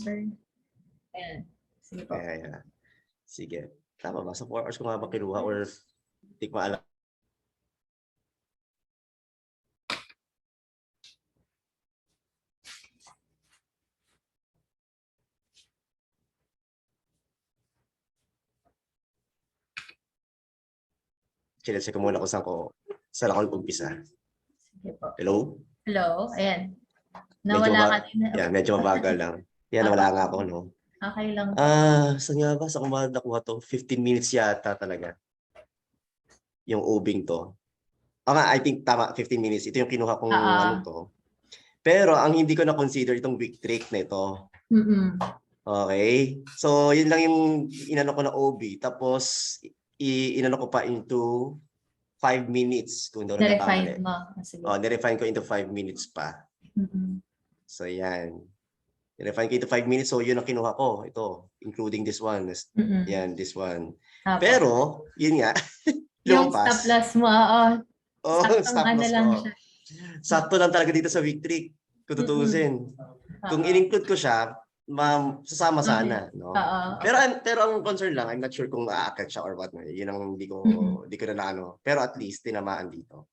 sir. Ayan. Sige po. Yeah. Sige. Tama ba? Sa 4 hours ko nga ba kinuha or hindi ko alam? Chinecheck ko muna kung saan ako umpisa. Sige po. Hello? Hello? Ayan. Nawala ka din. Yeah, medyo mabagal lang. Yan, nawala nga ako, no? Okay lang. Saan nga ba? Sa kumahal nakuha to? 15 minutes yata talaga. Yung ubing to. I think tama, 15 minutes. Ito yung kinuha kong ano to. Pero ang hindi ko na-consider itong week trick na ito. Okay? So, yun lang yung inano ko na OB. Tapos, inano ko pa into 5 minutes. Kung doon Na-refine mo. Na-refine ko into 5 minutes pa. So, yan. Na-refine ko into 5 minutes. So, yun ang kinuha ko. Ito, including this one. Yan, this one. Pero, yun nga. Yung stop loss mo, stop loss lang ko. siya. Sakto lang talaga dito sa week trick. Kung tutuusin. Kung in-include ko siya, sasama sana, no? Pero ang concern lang, I'm not sure kung aakit siya or what. Yun ang hindi ko na ano. Pero at least tinamaan dito.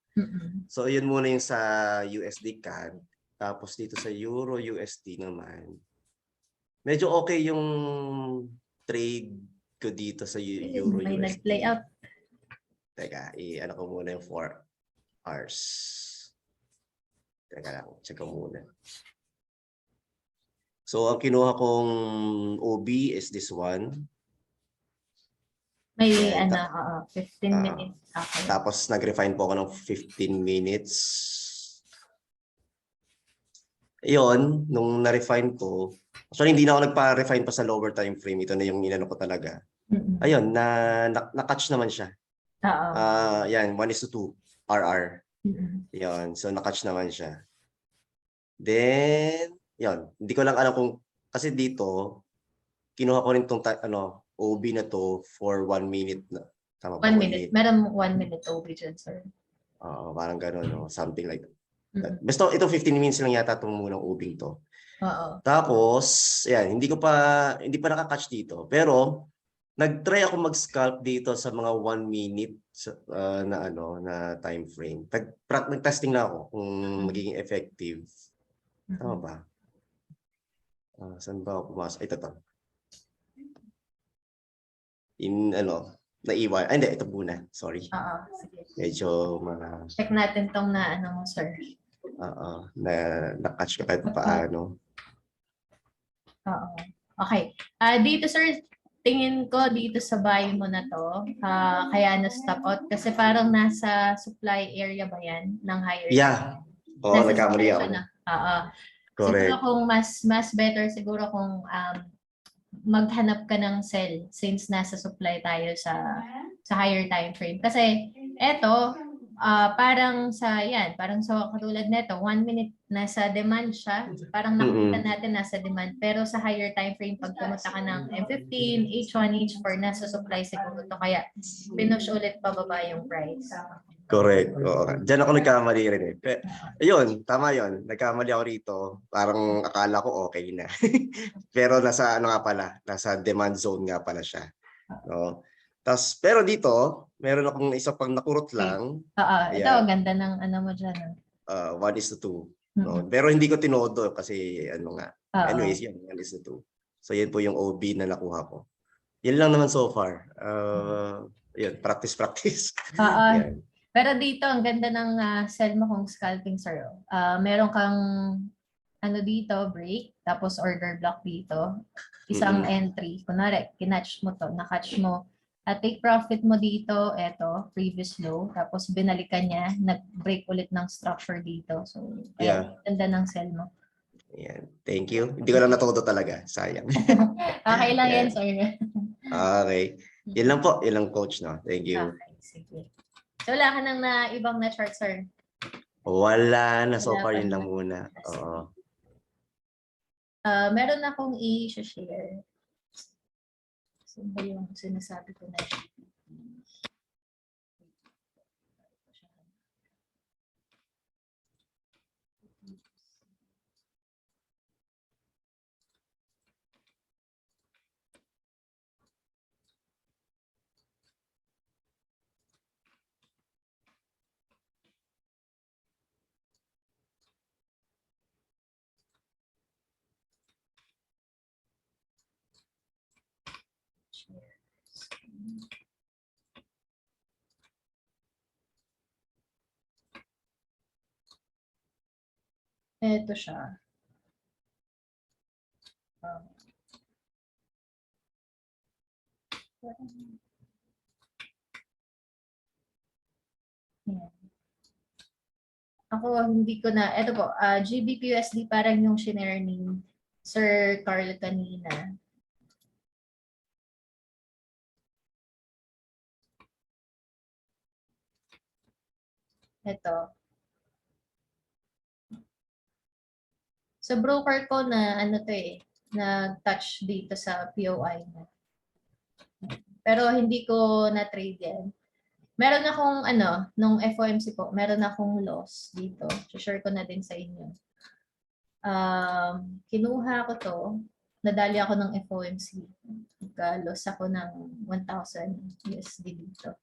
So yun muna yung sa USD CAD. Tapos dito sa Euro USD naman. Medyo okay yung trade ko dito sa Euro USD. May nag-play out. Teka, ano ko muna yung 4 hours. Teka lang, check ko muna. So, ang kinuha kong OB is this one. May 15 minutes. Okay. Tapos, nag-refine po ako ng 15 minutes. Yun, nung na-refine ko, actually, hindi na ako nagpa-refine pa sa lower time frame. Ito na yung inano ko talaga. Ayun, na-catch naman siya. Yan, 1:2 RR. Yan, so na-catch naman siya. Then, yan, hindi ko lang alam kung, kasi dito, kinuha ko rin itong OB na to for 1 minute. Tama ba? 1 minute. Meron 1 minute OB dyan, sir. Parang gano'n, no? Something like that. Basta ito 15 minutes lang yata itong munang OB to. Tapos, yan, hindi pa nakakatch dito. Pero, nag-try ako mag-scalp dito sa mga 1 minute na time frame. Nag-testing na ako kung magiging effective. Tama ba? Saan ba ako pumasok? Ito to. Naiwan. Hindi, ito muna. Sorry. Sige. Medyo check natin tong mo, sir. Na-catch ka kahit paano. Okay. Dito, sir, tingin ko dito sa buy mo na to, kaya na-stop out kasi parang nasa supply area ba yan ng higher? Yeah. Nagkamali ako. Correct. Siguro kung mas better siguro kung maghanap ka ng sell since nasa supply tayo sa higher time frame. Kasi eto, parang sa katulad nito, 1 minute nasa demand siya. Parang nakita natin nasa demand. Pero sa higher time frame, pag pumunta ka ng M15, H1, H4, nasa supply siguro to. Kaya pinush ulit pababa yung price. Correct. Diyan ako nagkamali rin eh. Ayun, tama yun. Nagkamali ako rito. Parang akala ko okay na. Pero nasa nasa demand zone nga pala siya. No? Pero dito, meron akong isa pang nakurot lang. Ito, ang ganda ng mo dyan. 1:2. No? Pero hindi ko tinodo kasi anyways, yan, 1:2. So yun po yung OB na nakuha ko. Yan lang naman so far. Yun, practice. Yan. Pero dito, ang ganda ng sell mo kung scalping, sir. Meron kang dito, break, tapos order block dito. Isang entry. Kunwari, kinatch mo to, nakatch mo. At take profit mo dito, eto, previous low. Tapos binalikan niya, nag-break ulit ng structure dito. So, ganda ng sell mo. Yan. Thank you. Hindi ko lang natuto talaga. Sayang. Okay lang yan, sir. Okay. Yan lang po. Yan lang, coach. No? Thank you. Okay, sige. So, wala ka nang ibang na chart, sir? Wala na. So far, yun lang muna. Meron akong i-share. Saan ba yung sinasabi ko na? Ito siya. Yan. Ako, hindi ko na, ito po, GBPUSD parang yung shinare ni Sir Carl kanina. Ito. Sa broker ko na, ano to nag-touch dito sa POI na. Pero hindi ko na-trade yan. Meron akong, nung FOMC po, meron akong loss dito. Share ko na din sa inyo. Kinuha ko to, nadali ako ng FOMC. Nagka-loss ako ng 1,000 USD dito.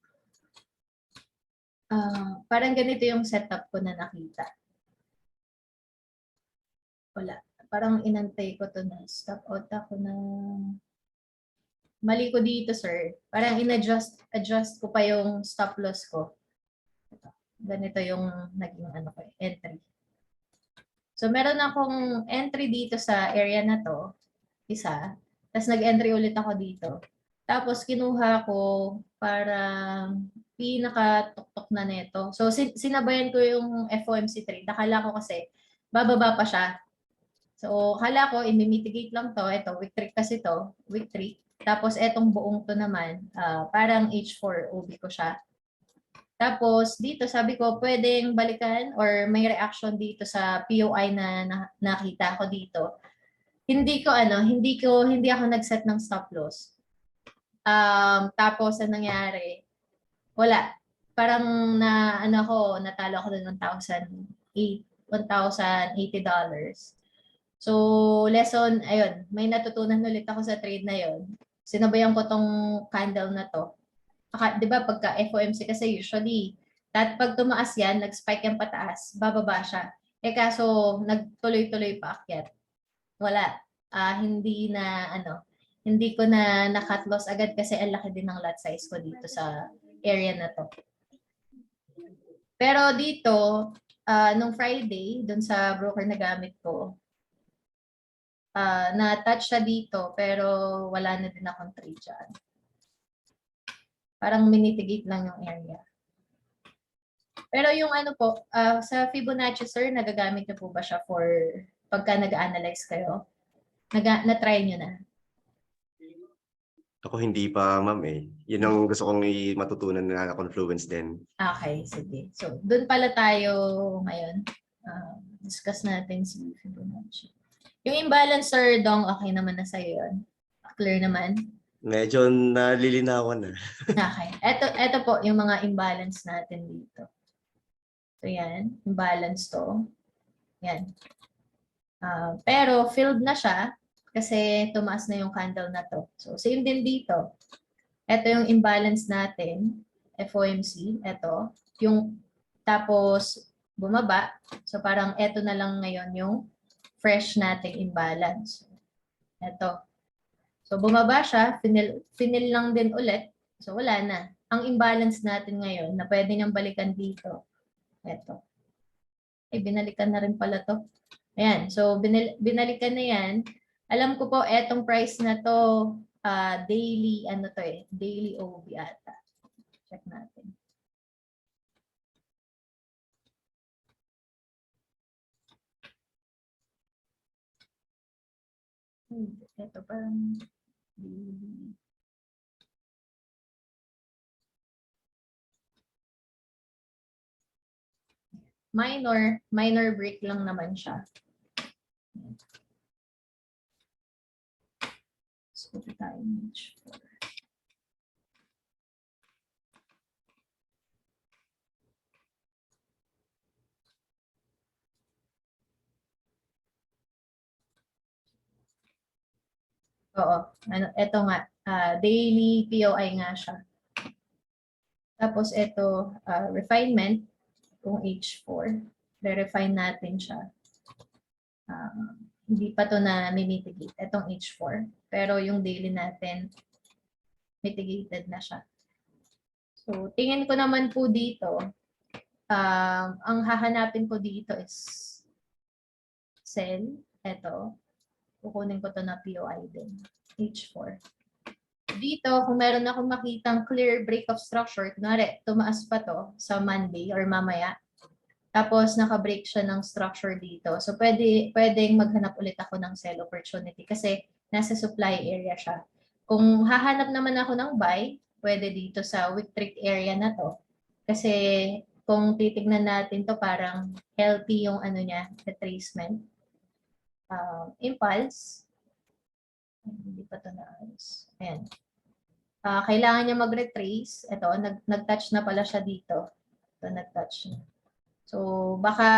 Parang ganito yung setup ko na nakita. Wala. Parang inantay ko to na stop out ako ng mali ko dito, sir. Parang adjust ko pa yung stop loss ko. Ganito yung naging entry. So, meron akong entry dito sa area na to, isa. Tapos nag-entry ulit ako dito. Tapos kinuha ko para pinaka-tuktok na neto. So, sinabayan ko yung FOMC trade. Akala ko kasi bababa pa siya. So, akala ko i-mitigate lang to. Ito, week 3 kasi to. Week 3. Tapos, etong buong to naman, parang H4 OB ko siya. Tapos, dito sabi ko, pwedeng balikan or may reaction dito sa POI na nakita ko dito. Hindi ako nag-set ng stop loss. Tapos, ang nangyari, wala. Parang natalo ako ng $1,080. So, lesson, ayun, may natutunan ulit ako sa trade na yon. Sinabayan ko tong candle na to. Di ba pagka FOMC kasi usually, pag tumaas yan, nag-spike yan pataas, bababa siya. Kaso, nagtuloy-tuloy pa akyat. Wala. Hindi ko na na-cut loss agad kasi ang laki din ng lot size ko dito sa area na to. Pero dito, nung Friday, dun sa broker na gamit ko, na-touch siya dito pero wala na din akong trade dyan. Parang minitigate lang yung area. Pero yung sa Fibonacci, sir, nagagamit niyo po ba siya for pagka nag-analyze kayo? Na-try niyo na? Ako hindi pa, ma'am eh. Yun ang gusto kong matutunan na Confluence din. Okay, sige. So, doon pala tayo ngayon. Discuss natin si Fibonacci. Yung imbalance, sir, Dong, okay naman na sa'yo yun? Clear naman? Medyo nalilinawan na. Okay. Ito po yung mga imbalance natin dito. So, yan. Imbalance to. Yan. Pero filled na siya kasi tumaas na yung candle na to. So, same din dito. Ito yung imbalance natin. FOMC. Ito. Tapos, bumaba. So, parang ito na lang ngayon yung fresh nating imbalance. Ito. So, bumaba siya. Finil lang din ulit. So, wala na. Ang imbalance natin ngayon na pwede niyang balikan dito. Ito. Binalikan na rin pala to. Ayan. So, binalikan na yan. Alam ko po, etong price na to, daily, daily OB ata. Check natin. Ito parang daily. Minor break lang naman siya. So, tayo H4. Oo. Ito nga. Daily POI nga siya. Tapos ito, refinement, kung H4. Re-refine natin siya. Hindi pa to na mimitigate. Itong H4. Pero yung daily natin, mitigated na siya. So, tingin ko naman po dito, ang hahanapin ko dito is sell. Ito. Kukunin ko to na POI din. H4. Dito, kung meron akong makitang clear break of structure, kunwari, tumaas pa to sa Monday or mamaya, tapos naka-break siya ng structure dito. So, pwedeng maghanap ulit ako ng sell opportunity kasi nasa supply area siya. Kung hahanap naman ako ng buy, pwede dito sa wick trick area na to. Kasi kung titignan natin to, parang healthy yung ano niya, retracement. Impulse. Hindi pa to naayos. Ayan. Kailangan niya mag-retrace. Ito, nag-touch na pala siya dito. Ito, nag-touch na. So, baka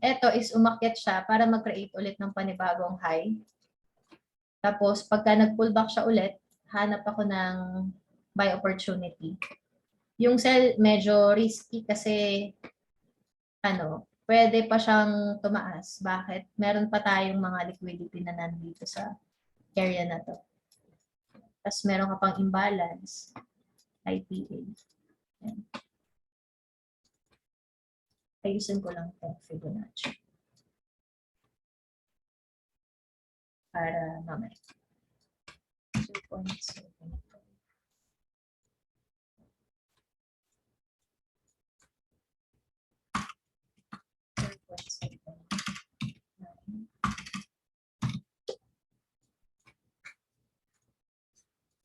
ito is umakyat siya para mag-create ulit ng panibagong high. Tapos, pagka nag-pullback siya ulit, hanap ako ng buy opportunity. Yung sell, medyo risky kasi pwede pa siyang tumaas. Bakit? Meron pa tayong mga liquidity na nandito sa area na to. Tapos meron ka pang imbalance, IPA. Yan. Ayusin ko lang ito, Fibonacci. Para mamaya. 2.7.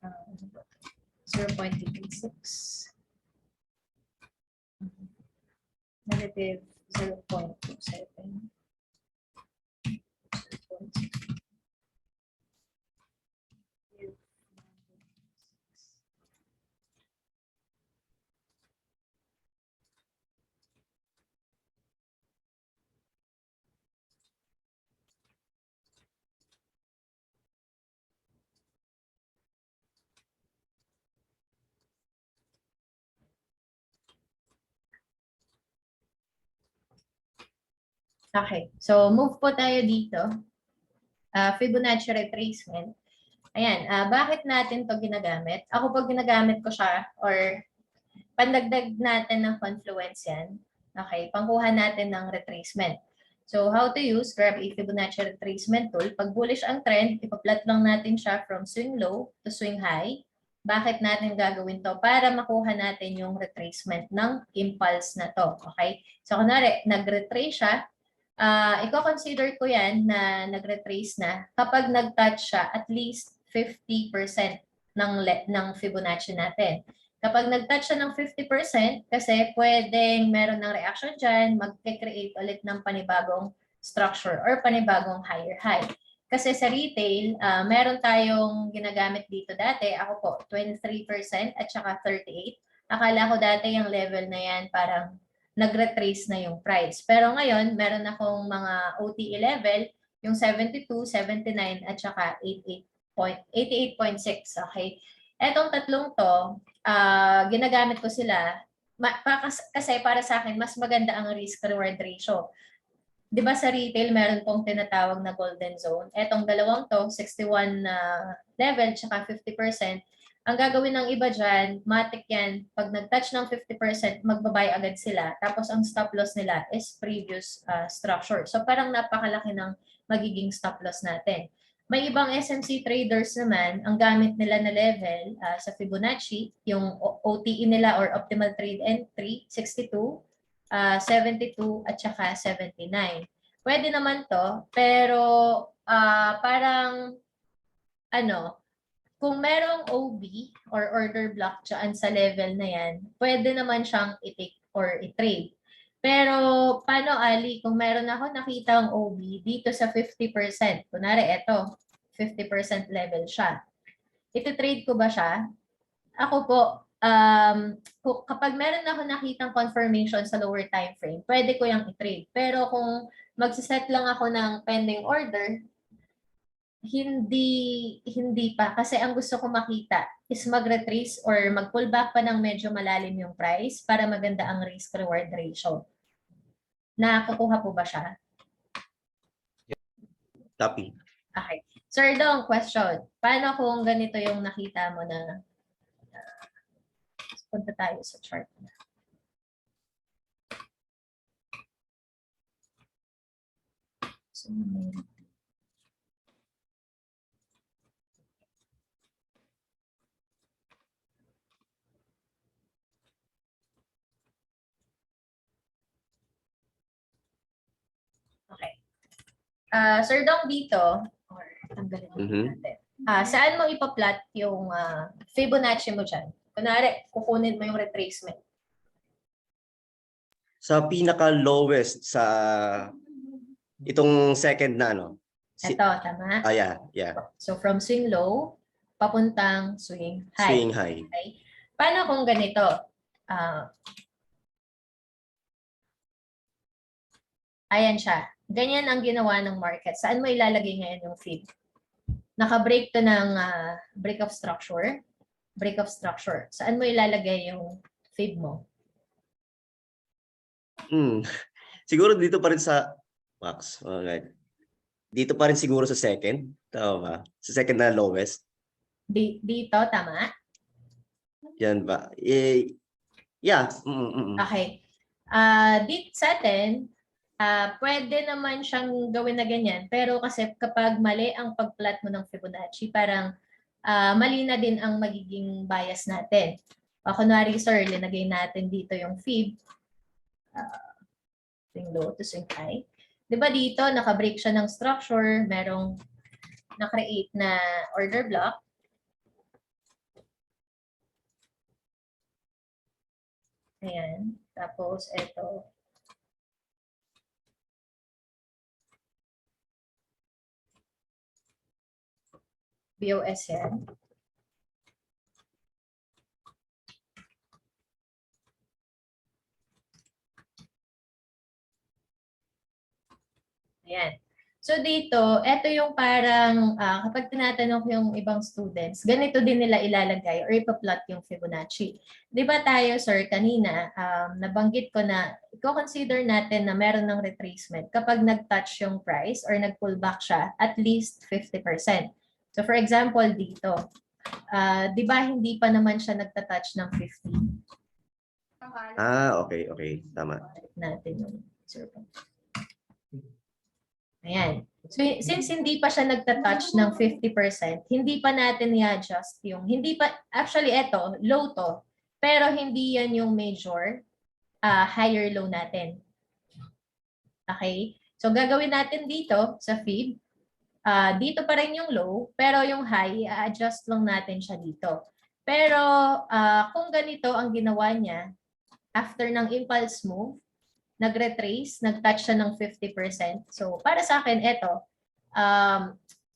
Uh, 0.86. Negative 0.27. Okay, so move po tayo dito. Fibonacci retracement. Ayan, bakit natin to ginagamit? Ako pag ginagamit ko siya or pandagdag natin ng confluence yan. Okay, pangkuha natin ng retracement. So how to use, grab a Fibonacci retracement tool. Pag bullish ang trend, ipa-plot lang natin siya from swing low to swing high. Bakit natin gagawin to? Para makuha natin yung retracement ng impulse na to. Okay? So kunwari, nag-retrace siya, i-consider ko yan na nag-retrace na kapag nag-touch siya at least 50% ng Fibonacci natin. Kapag nag-touch siya ng 50%, kasi pwedeng meron ng reaction dyan, mag-create ulit ng panibagong structure or panibagong higher high. Kasi sa retail, meron tayong ginagamit dito dati. Ako po, 23% at saka 38%. Akala ko dati yung level na yan parang nag-retrace na yung price. Pero ngayon, meron akong mga OTE level, yung 72, 79, at saka 88.6. Okay? Etong tatlong to, ginagamit ko sila kasi para sa akin, mas maganda ang risk-reward ratio. Di ba sa retail, meron pong tinatawag na golden zone. Etong dalawang to, 61 level, tsaka 50%. Ang gagawin ng iba dyan, matik yan, pag nag-touch ng 50%, magbabay agad sila. Tapos ang stop loss nila is previous structure. So parang napakalaki ng magiging stop loss natin. May ibang SMC traders naman, ang gamit nila na level sa Fibonacci, yung OTE nila or optimal trade entry, 62, 72, at saka 79. Pwede naman to, pero parang kung merong OB or order block dyan sa level na yan, pwede naman siyang i-take or i-trade. Pero paano, Ali, kung meron ako nakita ang OB dito sa 50%, kunwari ito, 50% level siya, iti-trade ko ba siya? Ako po, kapag meron ako nakitang confirmation sa lower time frame, pwede ko yung i-trade. Pero kung magsiset lang ako ng pending order, hindi pa. Kasi ang gusto ko makita is mag-retrace or mag-pullback pa ng medyo malalim yung price para maganda ang risk-reward ratio. Nakukuha po ba siya? Copy. Okay. Sir Dong, question. Paano kung ganito yung nakita mo na punta tayo sa chart na. So, okay. Sir Dong, dito, or tanggalin natin. Saan mo ipa-plot yung Fibonacci mo dyan? Kunwari, kukunin mo yung retracement. Sa pinaka-lowest sa itong second na, ano? Ito, tama? Yeah. So, from swing low, papuntang swing high. Swing high. Okay? Paano kung ganito? Ayan siya. Ganyan ang ginawa ng market. Saan mo ilalagay ngayon yung fib? Naka-break to ng break of structure. Break of structure. Saan mo ilalagay yung fib mo? Siguro dito pa rin sa Max. Okay. Dito pa rin siguro sa second. Tama ba? Sa second na lowest. Dito, tama? Yan ba? Yeah. Okay. Dito sa atin, pwede naman siyang gawin na ganyan. Pero kasi kapag mali ang pag-plot mo ng Fibonacci, parang mali na din ang magiging bias natin. Kunwari, sir, linagay natin dito yung fib. Swing low to swing high. Diba dito, naka-break siya ng structure, merong na-create na order block. Ayan. Tapos, ito. BOS yan. Ayan. So dito, ito yung parang kapag tinatanong yung ibang students, ganito din nila ilalagay or ipa-plot yung Fibonacci. Di ba tayo, sir, kanina, nabanggit ko na i-consider natin na meron ng retracement kapag nag-touch yung price or nag-pull back siya at least 50%. So for example, dito, di ba hindi pa naman siya nagta-touch ng 50? Okay. Tama. Natin yung 0. Ayan. So, since hindi pa siya nagta-touch ng 50%, hindi pa natin i-adjust yung, actually ito, low to, pero hindi yan yung major, higher low natin. Okay? So, gagawin natin dito sa fib, dito pa rin yung low, pero yung high, i-adjust lang natin siya dito. Pero, kung ganito ang ginawa niya, after ng impulse move, nag-retrace, nag-touch siya ng 50%. So, para sa akin, ito,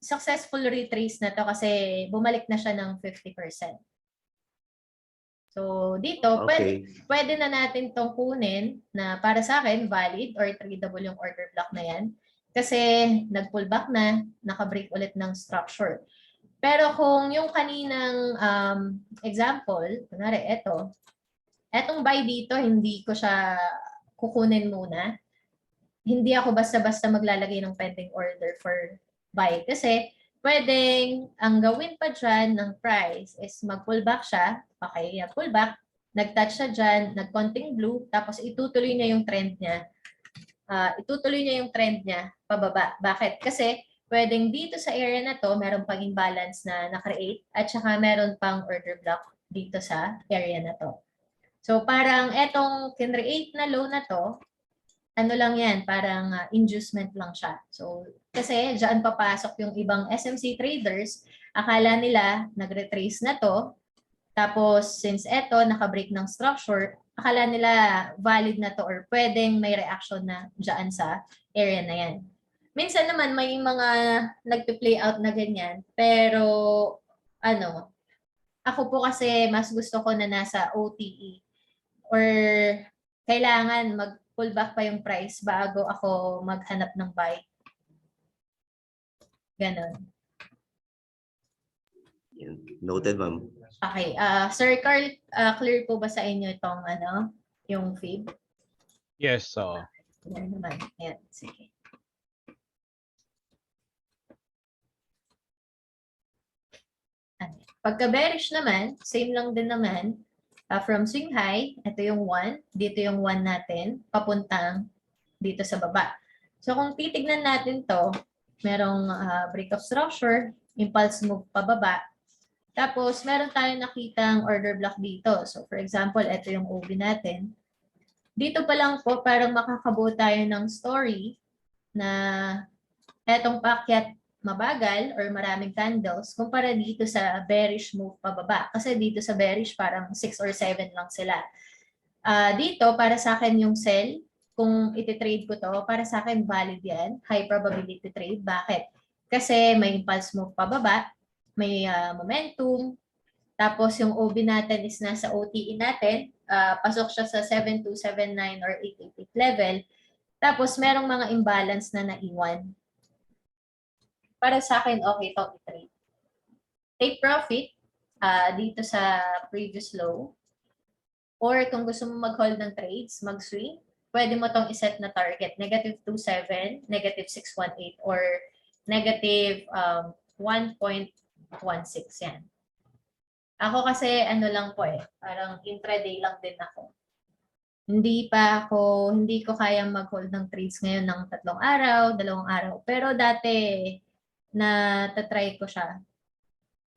successful retrace na to kasi bumalik na siya ng 50%. So, dito, pwede na natin itong kunin na para sa akin, valid or tradable yung order block na yan. Kasi nag-pull back na, naka-break ulit ng structure. Pero kung yung kaninang example, kunwari, etong buy dito, hindi ko siya kukunin muna. Hindi ako basta-basta maglalagay ng pending order for buy. Kasi pwedeng ang gawin pa dyan ng price is mag-pull back siya. Okay, pull back. Nag-touch siya dyan, nag-konting blue, tapos itutuloy niya yung trend niya. Pababa. Bakit? Kasi pwedeng dito sa area na to, meron pang imbalance na na-create at saka meron pang order block dito sa area na to. So parang etong kinreate na low na to, ano lang yan, parang inducement lang siya. So kasi dyan papasok yung ibang SMC traders, akala nila nag-retrace na to, tapos since eto naka-break ng structure, akala nila valid na to or pwedeng may reaction na dyan sa area na yan. Minsan naman may mga nagpe-play out na ganyan, pero ako po kasi mas gusto ko na nasa OTE. Or kailangan mag-pull back pa yung price bago ako maghanap ng buy. Ganon. Noted, ma'am. Okay. Sir Carl, clear po ba sa inyo itong yung fib? Yes, so. Yan naman. Yan. Sige. Pagka bearish naman, same lang din naman. From swing high, ito yung 1, dito yung 1 natin, papuntang dito sa baba. So kung titignan natin to, merong break of structure, impulse move pababa, tapos meron tayong nakitang order block dito. So for example, ito yung OB natin. Dito pa lang po, parang makakabuo tayo ng story na etong paakyat mabagal or maraming candles kumpara dito sa bearish move pababa. Kasi dito sa bearish parang 6 or 7 lang sila. Dito para sa akin yung sell, kung iti-trade ko to, para sa akin valid yan. High probability trade. Bakit? Kasi may impulse move pababa, may momentum, tapos yung OB natin is nasa OTE natin, pasok siya sa 7279 or 888 level. Tapos merong mga imbalance na naiwan. Para sa akin, okay to i-trade. Take profit dito sa previous low. Or kung gusto mo mag-hold ng trades, mag-swing, pwede mo tong iset na target. Negative 27, negative 618, or negative 1.16 yan. Ako kasi ano lang po parang intraday lang din ako. Hindi ko kayang mag-hold ng trades ngayon ng 3 araw, 2 araw. Pero dati na-try ko siya.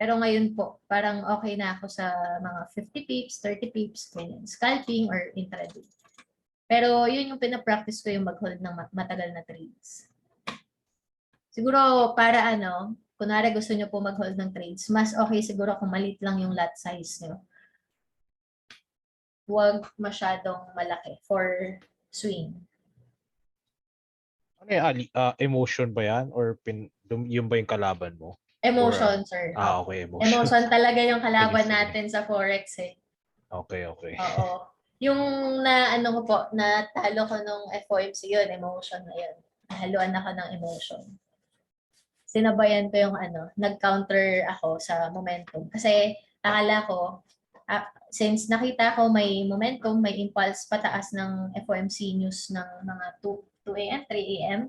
Pero ngayon po, parang okay na ako sa mga 50 pips, 30 pips, ganyan. Scalping or intraday. Pero yun yung pinapractice ko yung mag-hold ng matagal na trades. Siguro para kunwari gusto nyo po mag-hold ng trades, mas okay siguro kung maliit lang yung lot size nyo. Huwag masyadong malaki for swing. Ano yan, Ali? Emotion ba yan? Or yun ba yung kalaban mo? Emotion, sir. Okay, emotion. Emotion talaga yung kalaban natin sa Forex Okay. Oo. Yung ko po, natalo ko nung FOMC yun, emotion na yun. Nahaluan ako ng emotion. Sinabayan ko yung nag-counter ako sa momentum. Kasi akala ko, since nakita ko may momentum, may impulse pataas ng FOMC news ng mga 2 a.m., 3 a.m.,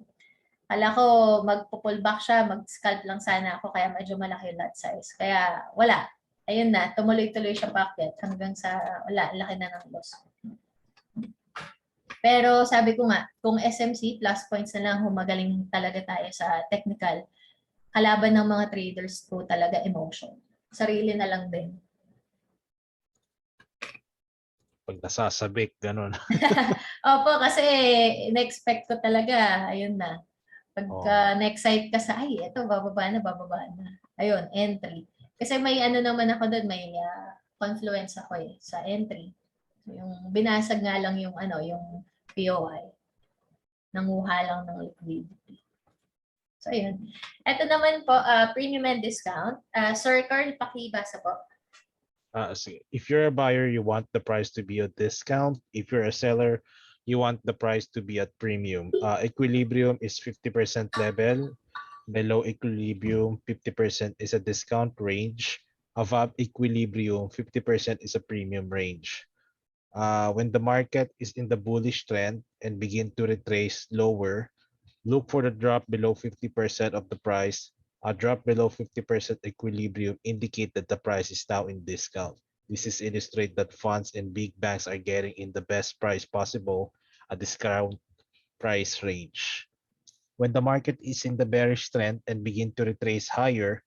akala ko magpo-pull back siya, mag-scalp lang sana ako, kaya medyo malaki yung lot size. Kaya wala. Ayun na, tumuloy-tuloy siya paakyat hanggang sa wala, laki na ng loss. Pero sabi ko nga, kung SMC, plus points na lang, humagaling talaga tayo sa technical. Kalaban ng mga traders ko talaga emotion. Sarili na lang din. Pag nasasabik, ganun. Opo, kasi in-expect ko talaga, ayun na. Pagka na-excite ka sa, ay, ito, bababa na. Ayun, entry. Kasi may naman ako doon, may confluence ako sa entry. Yung binasag nga lang yung yung POI. Nanguha lang ng liquidity. So, ayun. Ito naman po, premium and discount. Sir Carl, pakibasa po. If you're a buyer, you want the price to be a discount. If you're a seller, you want the price to be at premium. Equilibrium is 50% level. Below equilibrium, 50% is a discount range. Above equilibrium, 50% is a premium range. When the market is in the bullish trend and begin to retrace lower, look for the drop below 50% of the price. A drop below 50% equilibrium indicate that the price is now in discount. This is illustrate that funds and big banks are getting in the best price possible, a discount price range. When the market is in the bearish trend and begin to retrace higher,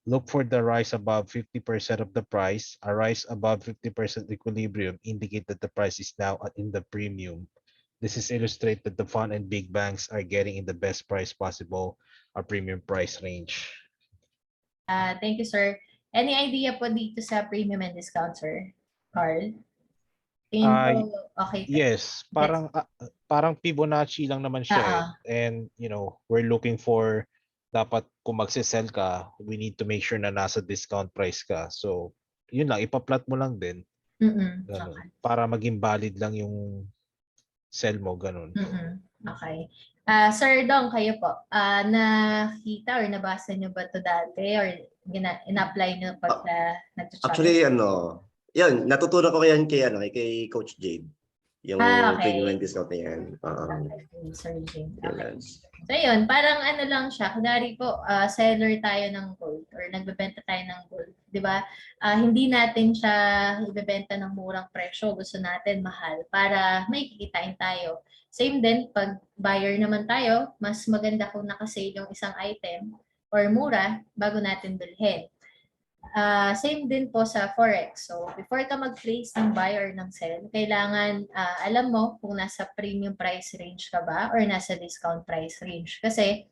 look for the rise above 50% of the price. A rise above 50% equilibrium indicate that the price is now in the premium. This is illustrate that the fund and big banks are getting in the best price possible, a premium price range. Thank you, sir. Any idea po dito sa premium and discount, sir? Carl? Tingin ko, okay. Yes, parang Fibonacci lang naman siya And we're looking for dapat kung magse-sell ka, we need to make sure na nasa discount price ka. So, yun lang, ipa-plot mo lang din. Okay. Para maging valid lang yung sell mo, ganun. Okay. Sir Dong, kayo po, nakita or nabasa nyo ba ito dati or in-apply nyo pag nag-chat? Actually, yan, natutunan ko yan kay Coach Jade. Yung premium and discount na yan. Okay, Sir Jade. Okay. Yes. So yun, parang lang siya. Kunwari po, seller tayo ng gold or nagbebenta tayo ng gold. 'di ba? Hindi natin siya ibebenta ng murang presyo, gusto natin mahal para may kikitain tayo. Same din pag buyer naman tayo, mas maganda kung naka-sale yung isang item or mura bago natin bilhin. Same din po sa Forex. So, before ka mag-place ng buy or ng sell, kailangan alam mo kung nasa premium price range ka ba or nasa discount price range. Kasi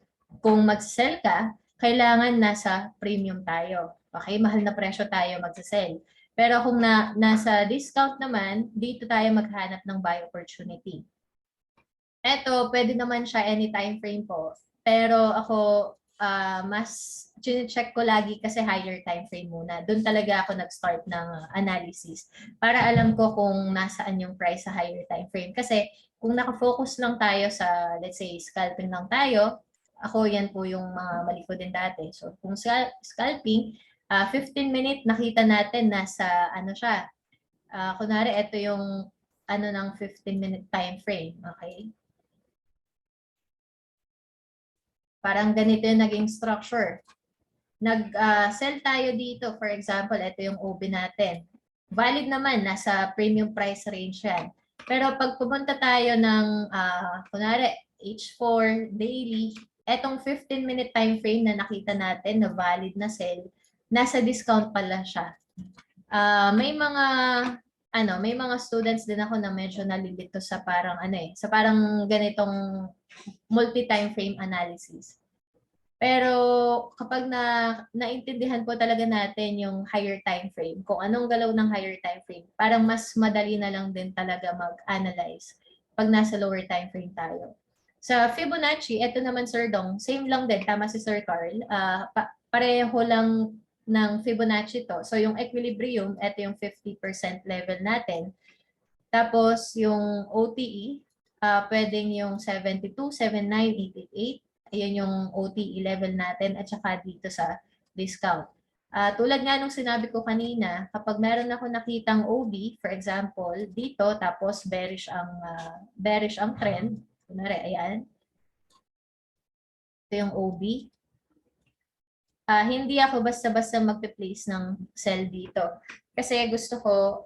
kung mag-sell ka, kailangan nasa premium tayo. Okay, mahal na presyo tayo mag-sell. Pero kung nasa discount naman, dito tayo maghanap ng buy opportunity. Eto, pwede naman siya any time frame po. Pero ako, mas check ko lagi kasi higher time frame muna. Doon talaga ako nag-start ng analysis para alam ko kung nasaan yung price sa higher time frame. Kasi kung nakafocus lang tayo sa, let's say, scalping lang tayo, ako yan po yung mga mali ko din dati. So kung scalping, 15-minute nakita natin nasa ano siya. Kunwari, ito yung ano ng 15-minute time frame. Okay? Parang ganito yung naging structure. Nag-sell tayo dito. For example, ito yung OB natin. Valid naman, nasa premium price range yan. Pero pag pumunta tayo ng, kunwari, H4, daily, etong 15-minute time frame na nakita natin na valid na sell, nasa discount pala siya. May mga students din ako na medyo nalilito sa parang sa parang ganitong multi-time frame analysis. Pero kapag naintindihan po talaga natin yung higher time frame, kung anong galaw ng higher time frame, parang mas madali na lang din talaga mag-analyze pag nasa lower time frame tayo. Sa Fibonacci, eto naman Sir Dong, same lang din, tama si Sir Carl, pareho lang ng Fibonacci to. So yung equilibrium, eto yung 50% level natin. Tapos yung OTE, pwedeng yung 72, 79, 88. Ayan yung OTE level natin at saka dito sa discount. Tulad nga nung sinabi ko kanina, kapag meron ako nakitang OB, for example, dito, tapos bearish ang trend, kunwari, ayan. Ito yung OB. Hindi ako basta-basta magpe-place ng sell dito. Kasi gusto ko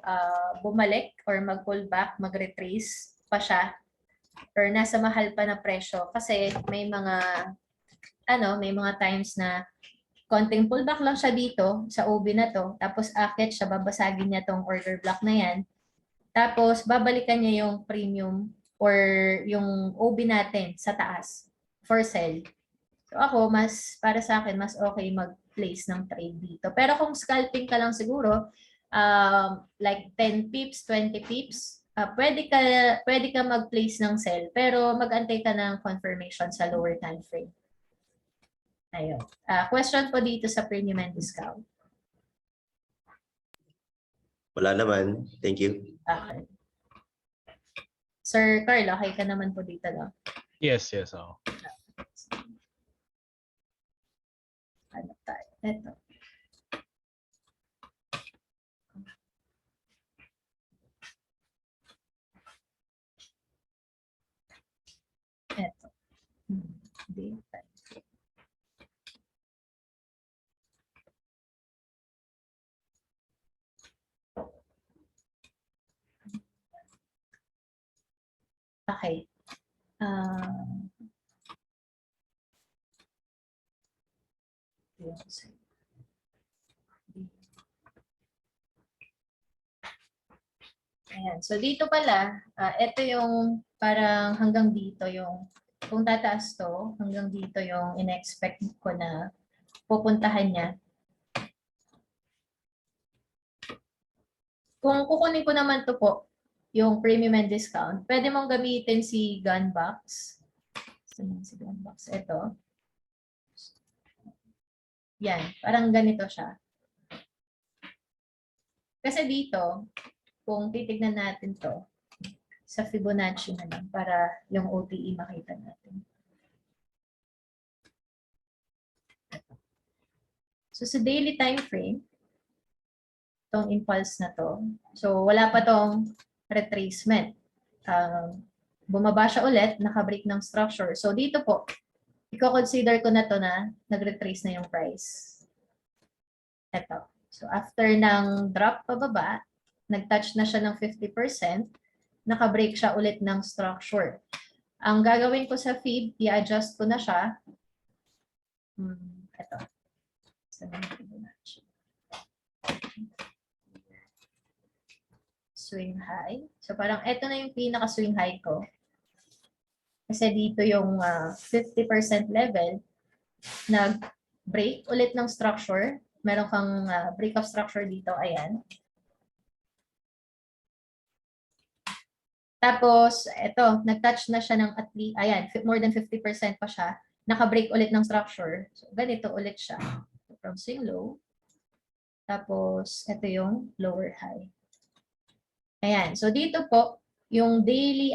bumalik or mag-pull back, mag-retrace pa siya or nasa mahal pa na presyo kasi may mga times na konting pullback lang siya dito sa OB na to, tapos akit siya, babasagin niya tong order block na yan, tapos babalikan niya yung premium or yung OB natin sa taas for sell. So ako, para sa akin, mas okay mag-place ng trade dito. Pero kung scalping ka lang siguro, like 10 pips, 20 pips, pwede ka mag-place ng sell, pero mag-antay ka ng confirmation sa lower time frame. Ayun. Question po dito sa premium and discount. Wala naman. Thank you. Okay. Sir Carl, okay ka naman po dito, no? Yes. Oh. Ano tayo? Ito. Ito. Data. Okay. Ayan. So dito pala, ito yung parang hanggang dito yung, kung tataas to, hanggang dito yung in-expect ko na pupuntahan niya. Kung kukunin ko naman to po, yung premium and discount, pwede mong gamitin si Gunbox. Si Gunbox. Ito. Yan. Parang ganito siya. Kasi dito, kung titignan natin to, sa Fibonacci na lang para yung OTE makita natin. So sa daily time frame, itong impulse na to, so wala pa tong retracement. Bumaba siya ulit, nakabreak ng structure. So dito po, i-consider ko na to na nag-retrace na yung price. Ito. So So after ng drop pababa, nag-touch na siya ng 50%, naka-break siya ulit ng structure. Ang gagawin ko sa feed, i-adjust ko na siya. Ito. Swing high. So parang ito na yung pinaka-swing high ko. Kasi dito yung 50% level, nag-break ulit ng structure. Meron kang break of structure dito, ayan. Tapos, ito, nag-touch na siya ng at least, ayan, more than 50% pa siya. Naka-break ulit ng structure. So, ganito ulit siya. From swing low. Tapos, ito yung lower high. Ayan. So, dito po, yung daily,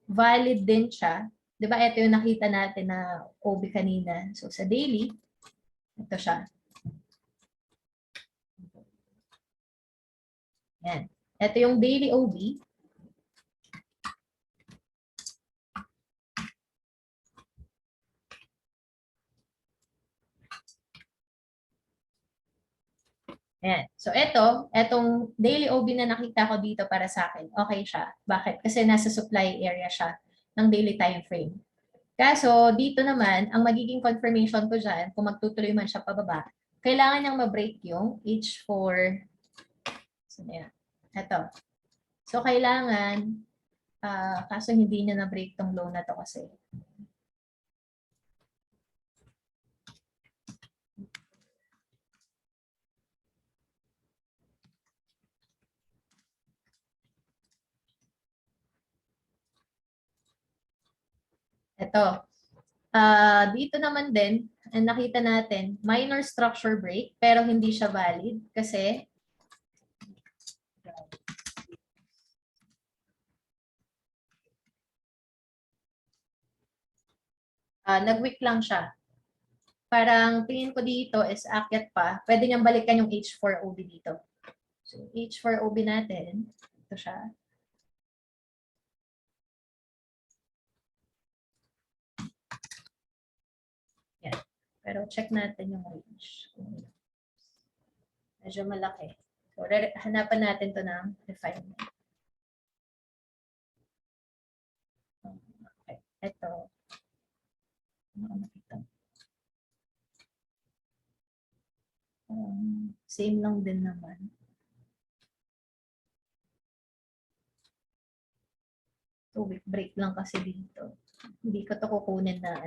valid din siya. Diba, ito yung nakita natin na OB kanina. So, sa daily, ito siya. Ayan. Ito yung daily OB. Ayan. So, etong daily OB na nakita ko dito para sa akin, okay siya. Bakit? Kasi nasa supply area siya ng daily time frame. Kaso, dito naman, ang magiging confirmation ko dyan, kung magtutuloy man siya pababa, kailangan niyang ma-break yung H4. So, yan. Ito. So, kailangan, kaso hindi niya na-break tong low na to kasi. Ito. Dito naman din, nakita natin, minor structure break, pero hindi siya valid kasi nag-weak lang siya. Parang tingin ko dito is akyat pa. Pwede niyang balikan yung H4 OB dito. So, H4 OB natin, ito siya. Yan. Pero check natin yung range. Medyo malaki. So, hanapan natin to ng refinement. Okay. Ito. Same lang din naman. Two-week break lang kasi dito. Hindi ko to kukunin na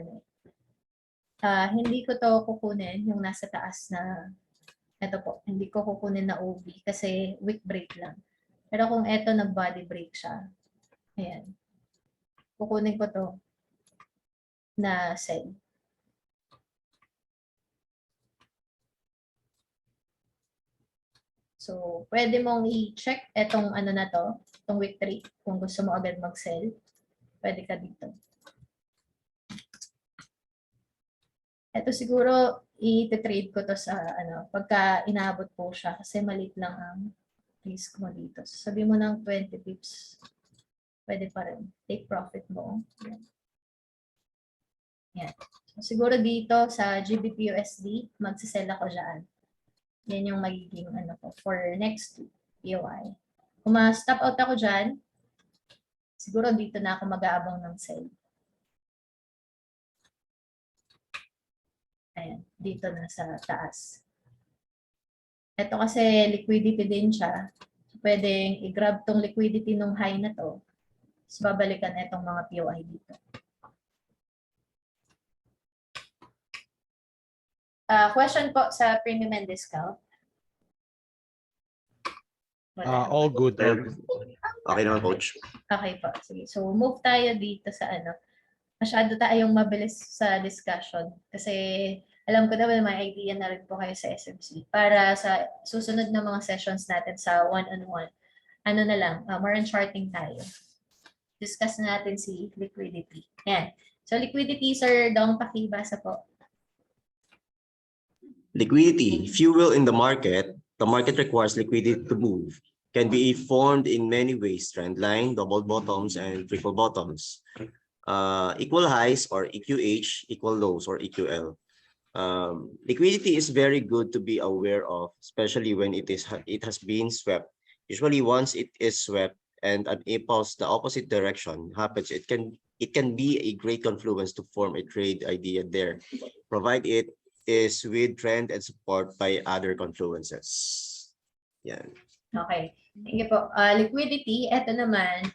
hindi ko to kukunin yung nasa taas na ito po, hindi ko kukunin na OB kasi week break lang. Pero kung ito nag-body break siya, ayan. Kukunin ko to na sell. So, pwede mong i-check itong na to, itong week 3, kung gusto mo agad mag-sell. Pwede ka dito. Ito siguro, i-trade ko to sa, pagka inaabot po siya, kasi maliit lang ang risk mo dito. So, sabi mo ng 20 pips, pwede pa rin. Take profit mo. Yan. So, siguro dito sa GBP/USD, magsisell ako dyan. Yan yung magiging for next POI. Kung ma-stop out ako dyan, siguro dito na ako mag-aabang ng sell. Ayan, dito na sa taas. Ito kasi liquidity din siya. Pwedeng i-grab tong liquidity nung high na to. Tapos babalikan itong mga POI dito. Question po sa premium and discount. All good. Okay naman, coach. Okay po. Sige. So, move tayo dito sa masyado tayong mabilis sa discussion. Kasi alam ko na may idea na rin po kayo sa SMC. Para sa susunod na mga sessions natin sa one-on-one, na lang, more on charting tayo. Discuss natin si liquidity. Yan. So, liquidity, Sir Dong, pakibasa po. Liquidity, fuel in the market requires liquidity to move. Can be formed in many ways, trend line, double bottoms, and triple bottoms. Equal highs or EQH, equal lows or EQL. Liquidity is very good to be aware of, especially when it has been swept. Usually once it is swept and an impulse the opposite direction happens, it can be a great confluence to form a trade idea there, provide it is with trend and support by other confluences. Yan. Okay. Thank you po. Liquidity, eto naman,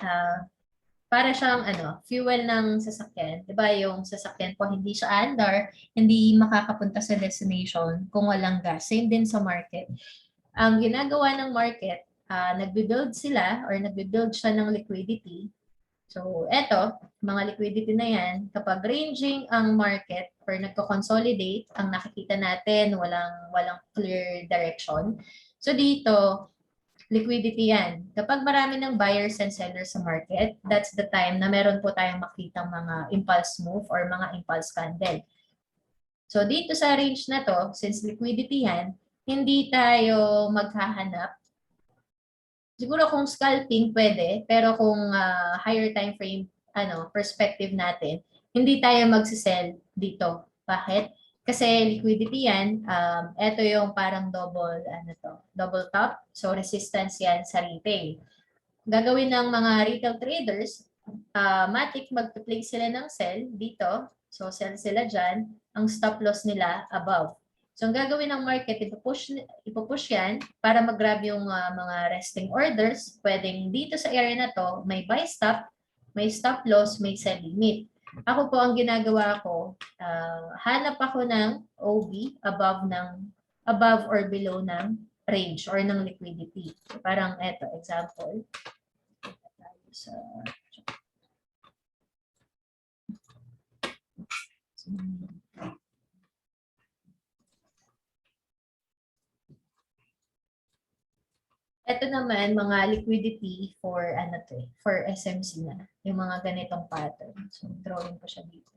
para siyang fuel ng sasakyan. 'Di ba yung sasakyan po hindi siya andar, hindi makakapunta sa destination kung walang gas. Same din sa market. Ang ginagawa ng market, nagbe-build sila or nagbe-build siya ng liquidity. So, eto, mga liquidity na yan, kapag ranging ang market or nagko-consolidate, ang nakikita natin, walang clear direction. So, dito, liquidity yan. Kapag marami ng buyers and sellers sa market, that's the time na meron po tayong makitang mga impulse move or mga impulse candle. So dito sa range na to, since liquidity yan, hindi tayo maghahanap. Siguro kung scalping pwede, pero kung higher time frame perspective natin, hindi tayo magsisell dito. Bakit? Kasi liquidity yan, ito yung parang double top. So resistance yan sa retail. Gagawin ng mga retail traders, matik mag-place sila ng sell dito. So sell sila dyan. Ang stop loss nila above. So ang gagawin ng market, ipupush yan para mag-grab yung mga resting orders. Pwedeng dito sa area na to, may buy stop, may stop loss, may sell limit. Ako po, ang ginagawa ko, hanap ako ng OB above or below ng range or ng liquidity. So, parang eto, example. Ito naman, mga liquidity for for SMC na. Yung mga ganitong pattern. So, drawing ko siya dito.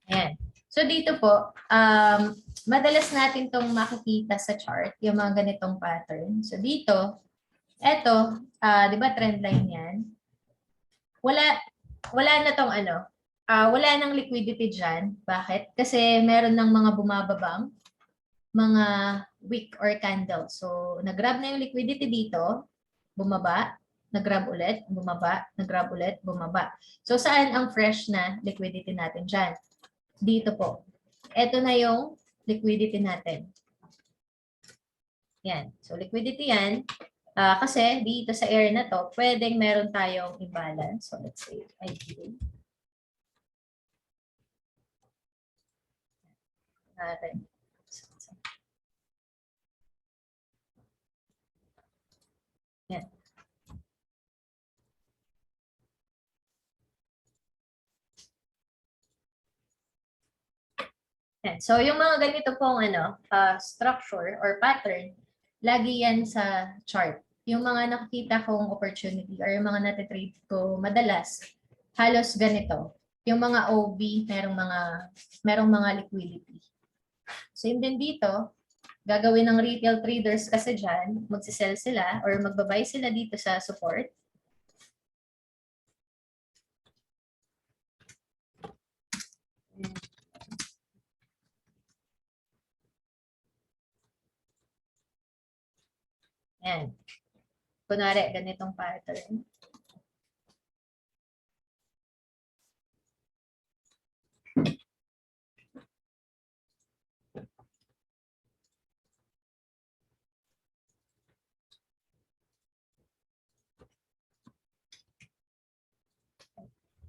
Ayan. So dito po, madalas natin itong makikita sa chart, yung mga ganitong pattern. So dito, eto, di ba trend line yan? Wala na tong wala nang liquidity dyan. Bakit? Kasi meron ng mga bumababang, mga wick or candle. So, nag-grab na yung liquidity dito, bumaba, nag-grab ulit, bumaba, nag-grab ulit, bumaba. So, saan ang fresh na liquidity natin dyan? Dito po. Ito na yung liquidity natin. Yan. So, liquidity yan. Kasi dito sa area na to, pwedeng meron tayong imbalance. So, let's say, IPA. Natin. Yan. Yan. So, yung mga ganito pong structure or pattern, lagi yan sa chart. Yung mga nakikita kong opportunity or yung mga natitrade ko madalas, halos ganito. Yung mga OB, merong mga liquidity. Same din dito, gagawin ng retail traders kasi dyan, magsisell sila or magbabay sila dito sa support. Yan. Kunwari, ganitong pattern.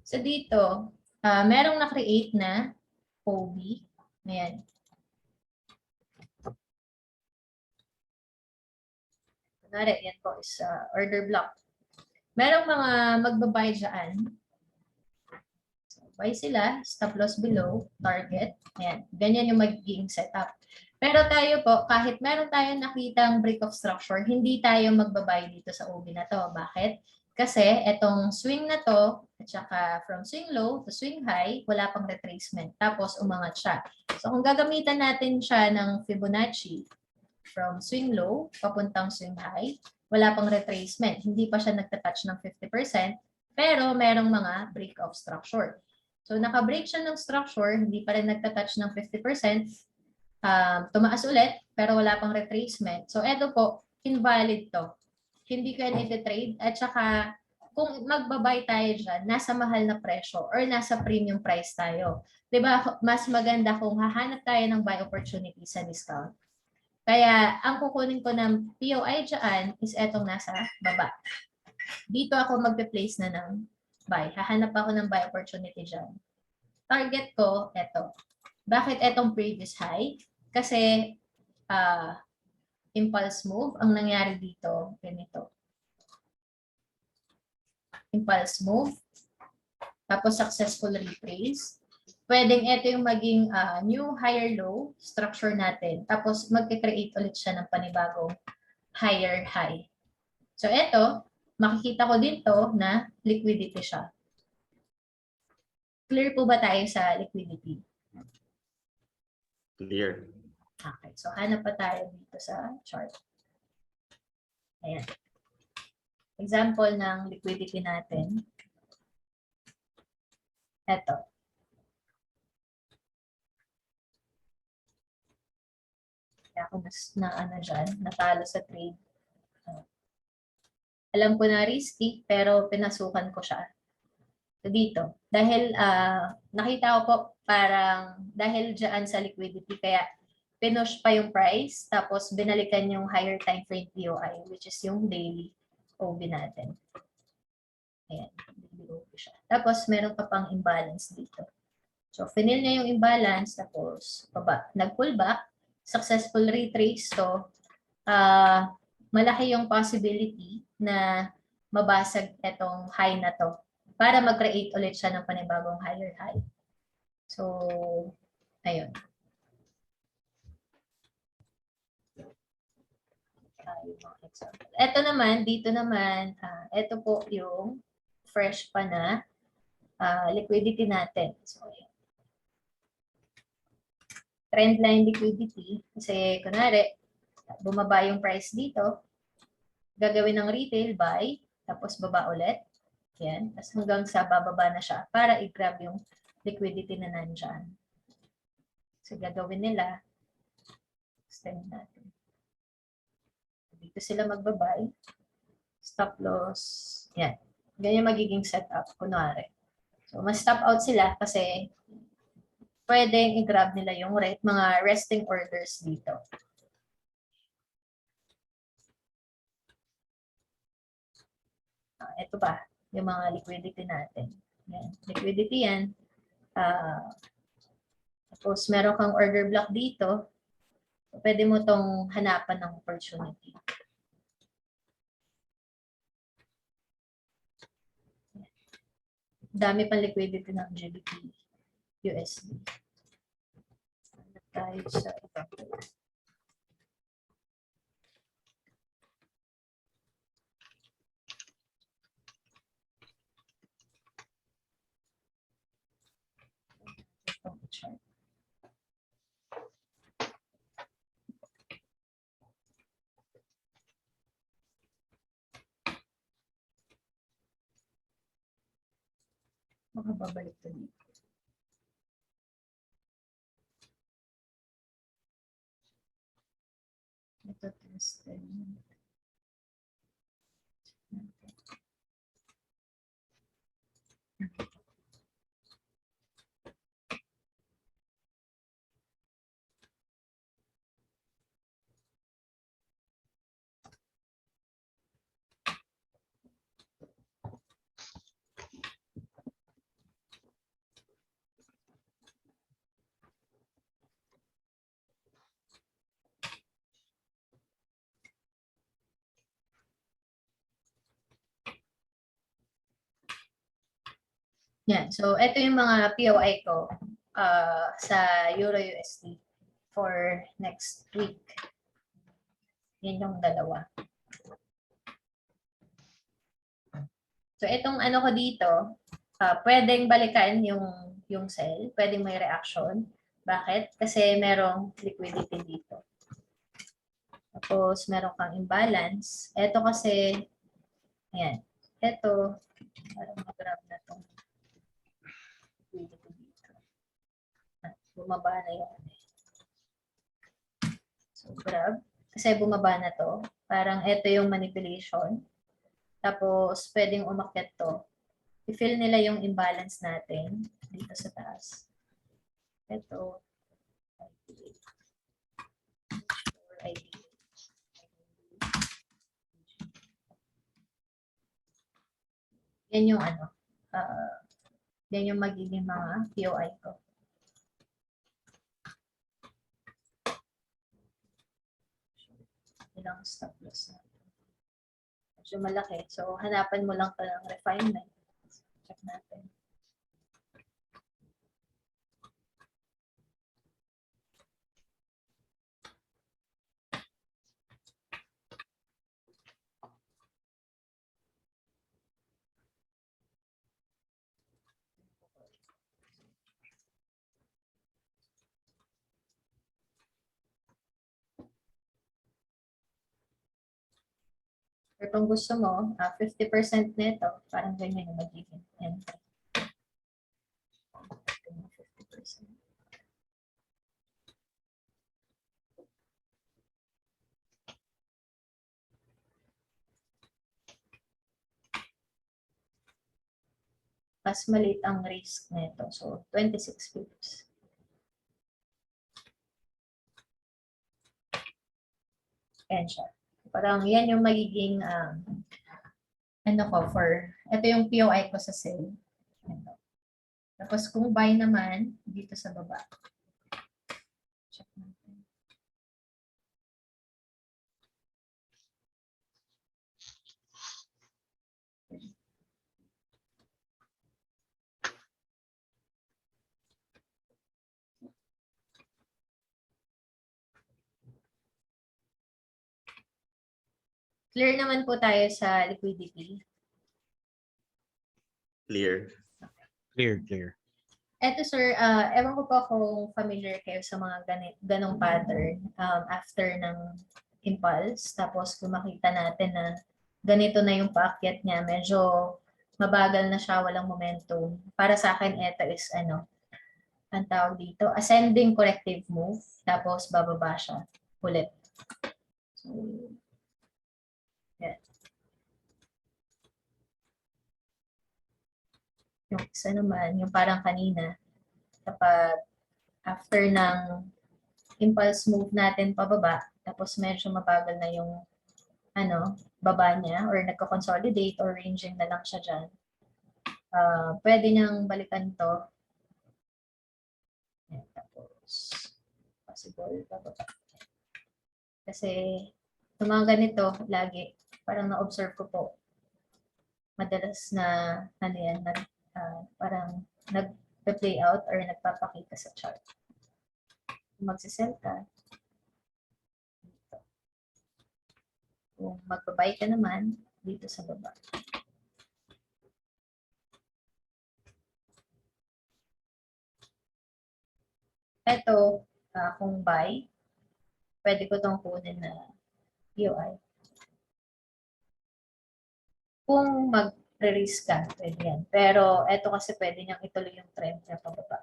So dito, merong na-create na OB. Ayan. Kunwari, yan po is order block. Merong mga magbabay dyan. So, buy sila, stop loss below, target. Ayan. Ganyan yung magiging setup. Pero tayo po, kahit meron tayong nakitang break of structure, hindi tayo magbabay dito sa OB na to. Bakit? Kasi etong swing na to, at saka from swing low to swing high, wala pang retracement. Tapos umangat siya. So kung gagamitan natin siya ng Fibonacci from swing low papuntang swing high, wala pang retracement. Hindi pa siya nagtatouch ng 50%, pero merong mga break of structure. So naka-break siya ng structure, hindi pa rin nagtatouch ng 50%, tumaas ulit, pero wala pang retracement. So eto po, invalid to. Hindi ko yan iti-trade. At saka, kung magbabay tayo dyan, nasa mahal na presyo or nasa premium price tayo. Diba, mas maganda kung hahanap tayo ng buy opportunity sa discount. Kaya, ang kukunin ko ng POI dyan is etong nasa baba. Dito ako magpe-place na ng buy. Hahanap ako ng buy opportunity dyan. Target ko, eto. Bakit etong previous high? Kasi, impulse move. Ang nangyari dito, ganito. Impulse move. Tapos successful retrace. Pwedeng ito yung maging new higher low structure natin. Tapos mag-create ulit siya ng panibagong higher high. So ito, makikita ko dito na liquidity siya. Clear po ba tayo sa liquidity? Clear. Okay, so hanap pa tayo dito sa chart. Ayan. Example ng liquidity natin. Ito. Kaya ako natalo sa trade. Alam ko na risky, pero pinasukan ko siya. So dito, dahil nakita ko po parang dahil dyan sa liquidity, kaya pinush pa yung price, tapos binalikan yung higher time frame POI, which is yung daily OB natin. Ayan, daily OB siya. Tapos meron pa pang imbalance dito. So finil niya yung imbalance, tapos nag-pull back, successful retrace. So malaki yung possibility na mabasag itong high na to para mag-create ulit siya ng panibagong higher high. So, ayun. Ito naman, dito naman, ito po yung fresh pa na liquidity natin. So, ayun. Trendline liquidity, kasi kunwari, bumaba yung price dito, gagawin ng retail buy, tapos baba ulit. Yan. Tapos hanggang sa bababa na siya para i-grab yung liquidity na nandyan. So gagawin nila, extend natin. Dito sila magbabay. Stop loss. Yan. Ganyan magiging setup, kunwari. So mas stop out sila kasi pwedeng i-grab nila yung mga resting orders dito. Ito ba? Yung mga liquidity natin. Yan. Liquidity yan. Tapos meron kang order block dito. Pwede mo tong hanapan ng opportunity. Dami pang liquidity ng GBP USD. Tayo sa ito. Chart. Makababalik to dito. Ito testing. Yan. So, ito yung mga POI ko sa Euro USD for next week. Yan yung dalawa. So, itong ano ko dito, pwedeng balikan yung sell, pwedeng may reaction. Bakit? Kasi merong liquidity dito. Tapos, meron kang imbalance. Ito kasi, ayan. Ito, parang mag-grab na itong liquidity dito. Bumaba na yun. So, grab. Kasi bumaba na to. Parang ito yung manipulation. Tapos, pwedeng umakyat to. I-fill nila yung imbalance natin dito sa taas. Ito. Yan yung ano. Yan yung magiging mga POI ko. Ilang stop loss natin. Medyo malaki. So, hanapan mo lang palang refinement. Check natin. Or kung gusto mo, 50% nito, parang ganyan yung magiging entry. 50%. Mas maliit ang risk nito. So, 26 pips. Ayan siya. Parang yan yung magiging ano ko for, ito yung POI ko sa sale. Ito. Tapos kung buy naman, dito sa baba. Check natin. Clear naman po tayo sa liquidity. Clear. Clear. Eto sir, ewan ko po kung familiar kayo sa mga ganong pattern after ng impulse. Tapos kung makita natin na ganito na yung paakyat niya, medyo mabagal na siya, walang momentum. Para sa akin, eto is ano, ang tawag dito, ascending corrective move. Tapos bababa siya ulit. So, yeah. Yung isa naman, yung parang kanina, kapag after ng impulse move natin pababa, tapos medyo mabagal na yung ano, baba niya or nagko-consolidate or ranging na lang siya dyan. Pwede niyang balikan to. Yan, tapos possible bababa. Kasi yung mga ganito, lagi, parang na-observe ko po, madalas na ano yan, parang nag-play out or nagpapakita sa chart. Kung magsisell ka, kung magbabay ka naman, dito sa baba. Ito, kung buy, pwede ko itong kunin na POI. Kung mag-release ka, pwede yan. Pero ito kasi pwede niyang ituloy yung trend niya pababa.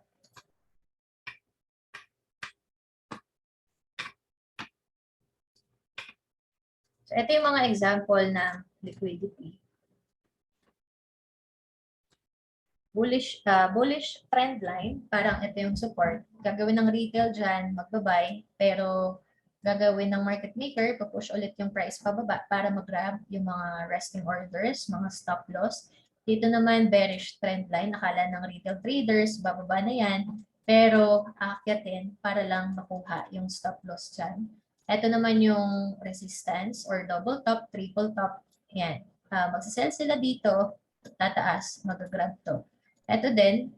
So, ito yung mga example na liquidity. Bullish trend line, parang ito yung support. Gagawin ng retail dyan, magbabay, pero gagawin ng market maker, papush ulit yung price pababa para mag-grab yung mga resting orders, mga stop loss. Dito naman, bearish trend line, akala ng retail traders, bababa na yan, pero aakyatin para lang makuha yung stop loss dyan. Ito naman yung resistance or double top, triple top. Yan. Magsasell sila dito, tataas, mag-grab to. Ito din,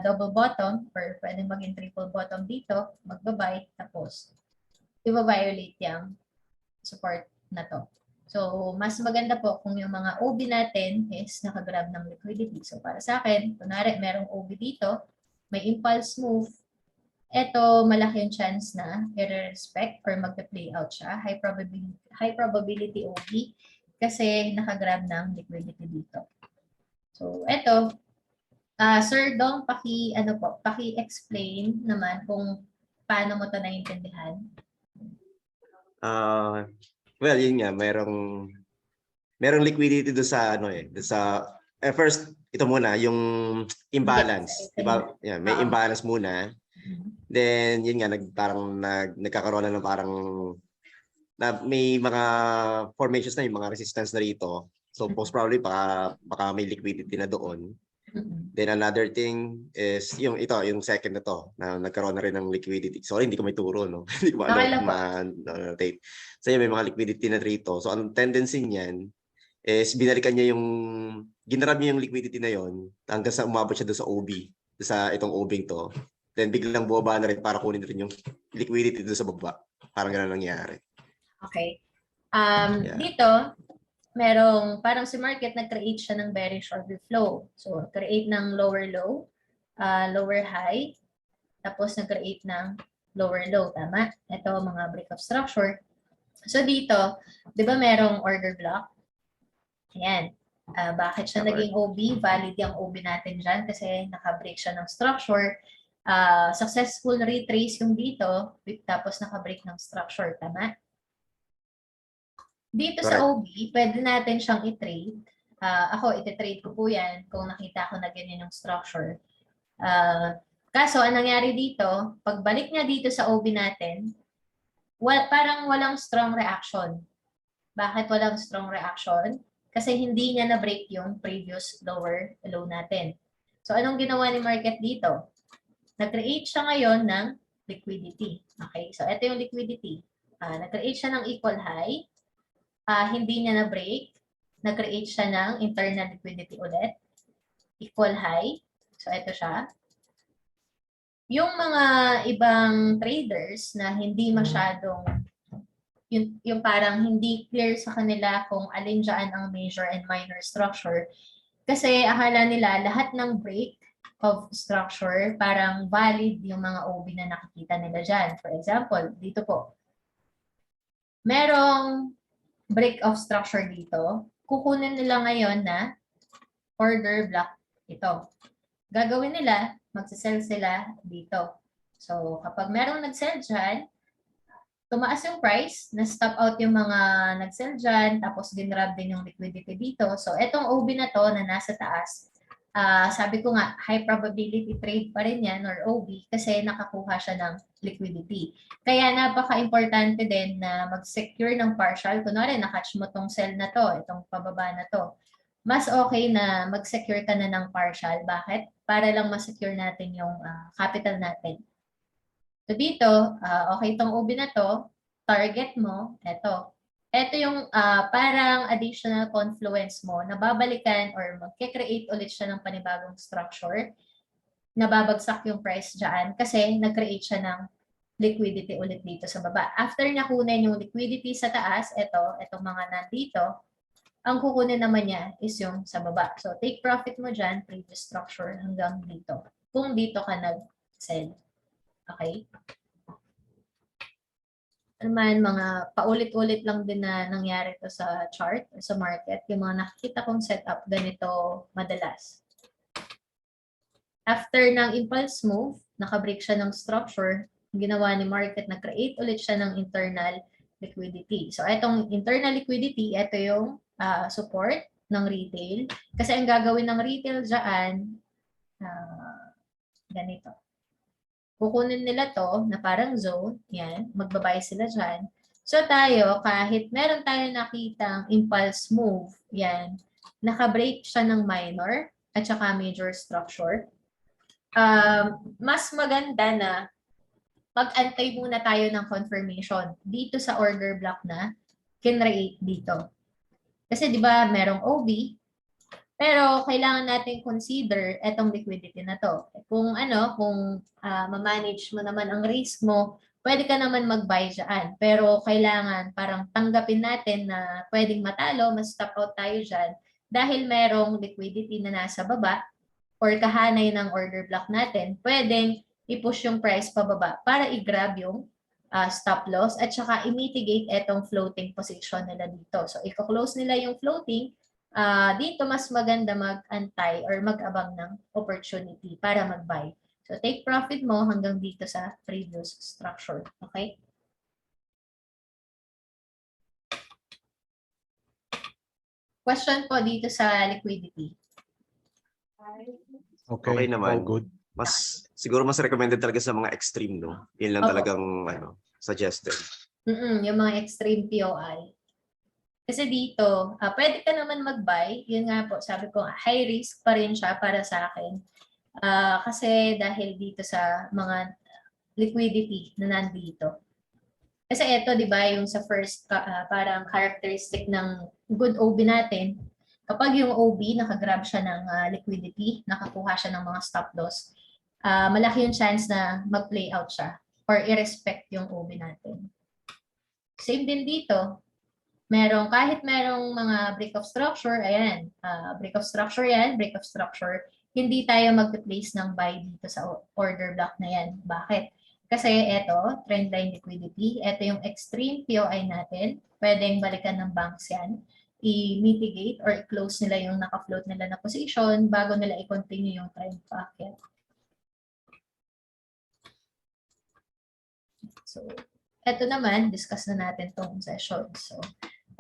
double bottom or pwedeng maging triple bottom dito, magbabuy, tapos i-violate yung support na to. So, mas maganda po kung yung mga OB natin is nakagrab ng liquidity. So, para sa akin, kunwari merong OB dito, may impulse move, eto malaki yung chance na i-respect or magpa-play out siya. High probability OB kasi nakagrab ng liquidity dito. So, eto, Sir Dong, paki-explain naman kung paano mo 'to naiintindihan. Well, yun nga, merong liquidity do sa first ito muna yung imbalance, Yes, 'di ba? Yeah, may imbalance muna. Then yun nga nagkakaroon na ng parang may mga formations na yung mga resistance na rito. So most probably baka may liquidity na doon. Then another thing is yung second na to na nagkaroon na rin ng liquidity. Sorry, hindi ko may turo, no? Hindi ko ma-notate. So may mga liquidity na rito. So ang tendency niyan is binalikan niya ginrab niya yung liquidity na yon hanggang sa umabot siya doon sa OB, sa itong OB to. Then biglang bumaba na rin para kunin rin yung liquidity doon sa baba. Parang gano'n nangyari. Okay. Dito, merong parang si market nag-create siya ng bearish order flow. So, create ng lower low, lower high, tapos nag-create ng lower low. Tama? Ito, mga break of structure. So, dito, di ba merong order block? Ayan. Bakit siya naging OB? Valid yung OB natin dyan kasi naka-break siya ng structure. Successful retrace yung dito, tapos naka-break ng structure. Tama? Dito sa OB, pwede natin siyang i-trade. Ako, iti-trade ko po yan kung nakita ko na ganyan yung structure. Kaso, ang nangyari dito, pagbalik niya dito sa OB natin, parang walang strong reaction. Bakit walang strong reaction? Kasi hindi niya na-break yung previous lower low natin. So, anong ginawa ni market dito? Nag-create siya ngayon ng liquidity. Okay, so ito yung liquidity. Nag-create siya ng equal high. Hindi niya na-break. Nag-create siya ng internal liquidity ulit. Equal high. So, ito siya. Yung mga ibang traders na hindi masyadong, yung parang hindi clear sa kanila kung alin dyan ang major and minor structure. Kasi akala nila lahat ng break of structure parang valid yung mga OB na nakikita nila dyan. For example, dito po. Merong break of structure dito, kukunin nila ngayon na order block ito. Gagawin nila, magsisell sila dito. So, kapag merong nag-sell dyan, tumaas yung price, na-stop out yung mga nag-sell dyan, tapos ginrab din yung liquidity dito. So, etong OB na to na nasa taas, sabi ko nga, high probability trade pa rin yan or OB kasi nakakuha siya ng liquidity. Kaya napaka-importante din na mag-secure ng partial. Kunwari, nakatch mo tong sell na to, itong pababa na to. Mas okay na mag-secure ka na ng partial. Bakit? Para lang ma-secure natin yung capital natin. So dito, okay itong OB na to, target mo, eto. Ito yung parang additional confluence mo na babalikan or magkikreate ulit siya ng panibagong structure. Nababagsak yung price dyan kasi nag-create siya ng liquidity ulit dito sa baba. After niya kunin yung liquidity sa taas, itong mga nandito, ang kukunin naman niya is yung sa baba. So take profit mo dyan, previous structure hanggang dito. Kung dito ka nag-sell. Okay? Naman mga paulit-ulit lang din na nangyari to sa chart or sa market. Yung mga nakikita kong setup ganito madalas. After ng impulse move, nakabreak siya ng structure, ginawa ni market na create ulit siya ng internal liquidity. So itong internal liquidity, ito yung support ng retail. Kasi ang gagawin ng retail dyan, ganito. Kukunin nila to na parang zone, yan, magbabay sila dyan. So tayo, kahit meron tayo nakitang impulse move, yan, nakabreak siya ng minor at saka major structure. Mas maganda na mag-antay muna tayo ng confirmation dito sa order block na kinreate dito. Kasi di ba merong OB, Pero kailangan natin consider etong liquidity na to. Kung ma-manage mo naman ang risk mo, pwede ka naman mag-buy dyan. Pero kailangan parang tanggapin natin na pwedeng matalo, mas stop out tayo dyan dahil merong liquidity na nasa baba or kahanay ng order block natin, pwedeng i-push yung price pababa para i-grab yung stop loss at saka i-mitigate etong floating position nila dito. So, i-close nila yung floating. Dito mas maganda mag-antay or mag-abang ng opportunity para mag-buy. So, take profit mo hanggang dito sa previous structure. Okay? Question po dito sa liquidity. Okay naman. All good. Siguro mas recommended talaga sa mga extreme, no? Yun lang talagang suggested. Yung mga extreme POI. Kasi dito, pwede ka naman mag-buy. Yun nga po, sabi ko, high risk pa rin siya para sa akin. Kasi dahil dito sa mga liquidity na nandito. Kasi ito, di ba, yung sa first parang characteristic ng good OB natin, kapag yung OB nakagrab siya ng liquidity, nakakuha siya ng mga stop loss, malaki yung chance na mag-play out siya or i-respect yung OB natin. Same din dito. Kahit merong mga break of structure, ayan, break of structure yan, break of structure, hindi tayo mag-place ng buy dito sa order block na yan. Bakit? Kasi ito, trendline liquidity, ito yung extreme POI natin, pwedeng balikan ng banks yan, i-mitigate or i-close nila yung naka-float nila na position bago nila i-continue yung trend packet. So, ito naman, discuss na natin tong session. So,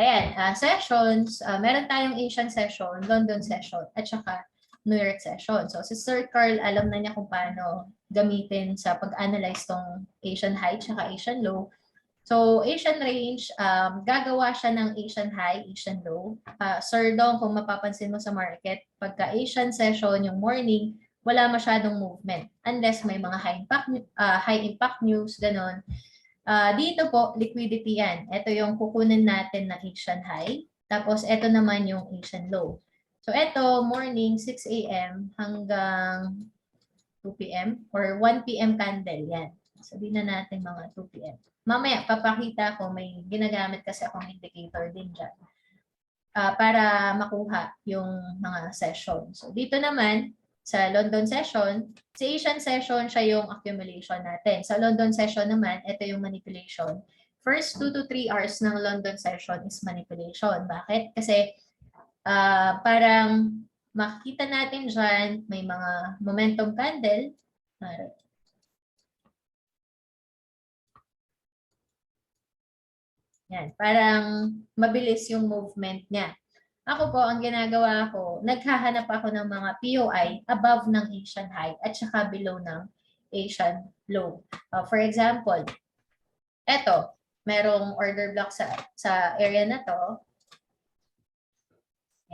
ayan, sessions, meron tayong Asian session, London session, at saka New York session. So, si Sir Carl, alam na niya kung paano gamitin sa pag-analyze tong Asian high at Asian low. So, Asian range, gagawa siya ng Asian high, Asian low. Sir Dong, kung mapapansin mo sa market, pagka Asian session, yung morning, wala masyadong movement. Unless may mga high impact news, ganon. Dito po, liquidity yan. Ito yung kukunin natin na Asian high. Tapos, ito naman yung Asian low. So, ito, morning, 6 a.m. hanggang 2 p.m. or 1 p.m. candle. Yan. Sabihin na natin mga 2 p.m. Mamaya, papakita ko, may ginagamit kasi akong indicator din dyan. Para makuha yung mga session. So, dito naman, sa London session, sa Asian session, siya yung accumulation natin. Sa London session naman, ito yung manipulation. First 2 to 3 hours ng London session is manipulation. Bakit? Kasi parang makikita natin dyan, may mga momentum candle. Yan, parang mabilis yung movement niya. Ako po, ang ginagawa ko, naghahanap ako ng mga POI above ng Asian high at saka below ng Asian low. For example, eto, merong order block sa area na to.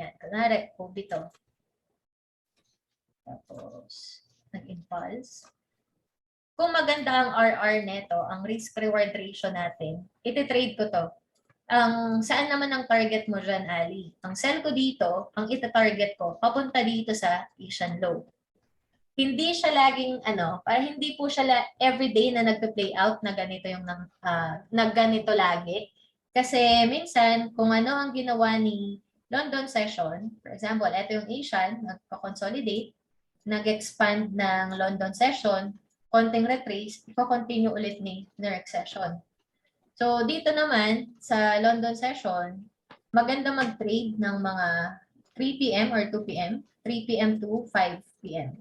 Yan, kunwari, OB to. Tapos, nag-impulse. Kung maganda ang RR neto, ang risk-reward ratio natin, iti-trade ko to. Saan naman ang target mo dyan, Ali? Ang sell ko dito, ang ita-target ko, papunta dito sa Asian low. Hindi siya laging, para hindi po siya everyday na nagpe-play out na ganito yung nagganito lagi. Kasi minsan, kung ano ang ginawa ni London session, for example, ito yung Asian, nagpa-consolidate, nag-expand ng London session, konting retrace, iko-continue ulit ni New York session. So, dito naman, sa London session, maganda mag-trade ng mga 3 p.m. or 2 p.m., 3 p.m. to 5 p.m.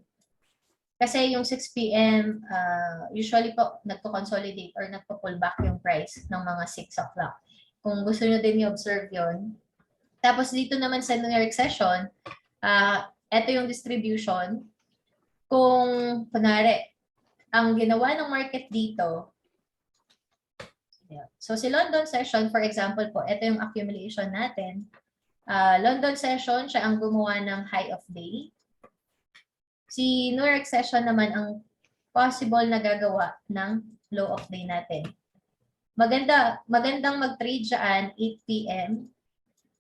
Kasi yung 6 p.m., usually po, nagpo-consolidate or nagpo-pullback yung price ng mga 6 o'clock. Kung gusto nyo din i-observe yun. Tapos dito naman sa New York session, ito yung distribution. Kung, kunwari, ang ginawa ng market dito, so si London session, for example po, ito yung accumulation natin. London session, siya ang gumawa ng high of day. Si New York session naman ang possible na gagawa ng low of day natin. Magandang mag-trade dyan 8 p.m.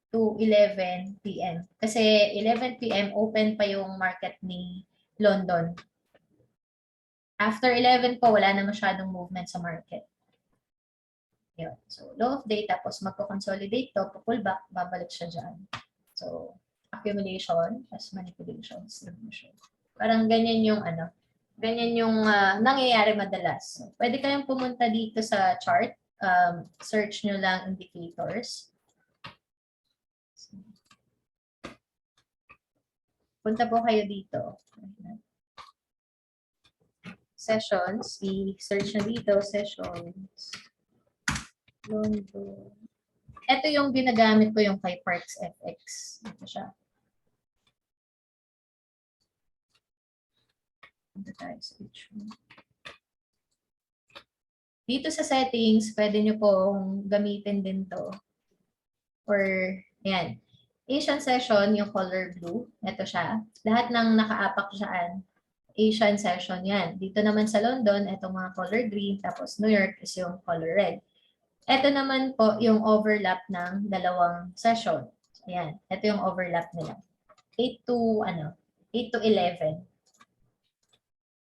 to 11 p.m. Kasi 11 p.m. open pa yung market ni London. After 11 po, wala na masyadong movement sa market. Yun. So, low of day, tapos magko-consolidate to, pullback, babalik siya dyan. So, accumulation, plus manipulation, distribution. Parang ganyan yung ganyan yung nangyayari madalas. So, pwede kayong pumunta dito sa chart, search nyo lang indicators. Punta po kayo dito. Sessions, i-search nyo dito, sessions. London. Ito yung ginagamit ko yung kay Parks FX. Ito siya. Punta tayo sa H1. Dito sa settings, pwede nyo pong gamitin din to. Or, ayan. Asian session, yung color blue. Ito siya. Lahat ng nakaapak dyan, Asian session yan. Dito naman sa London, itong mga color green. Tapos New York is yung color red. Ito naman po yung overlap ng dalawang session. Ayan. Ito yung overlap nila. 8 to 11.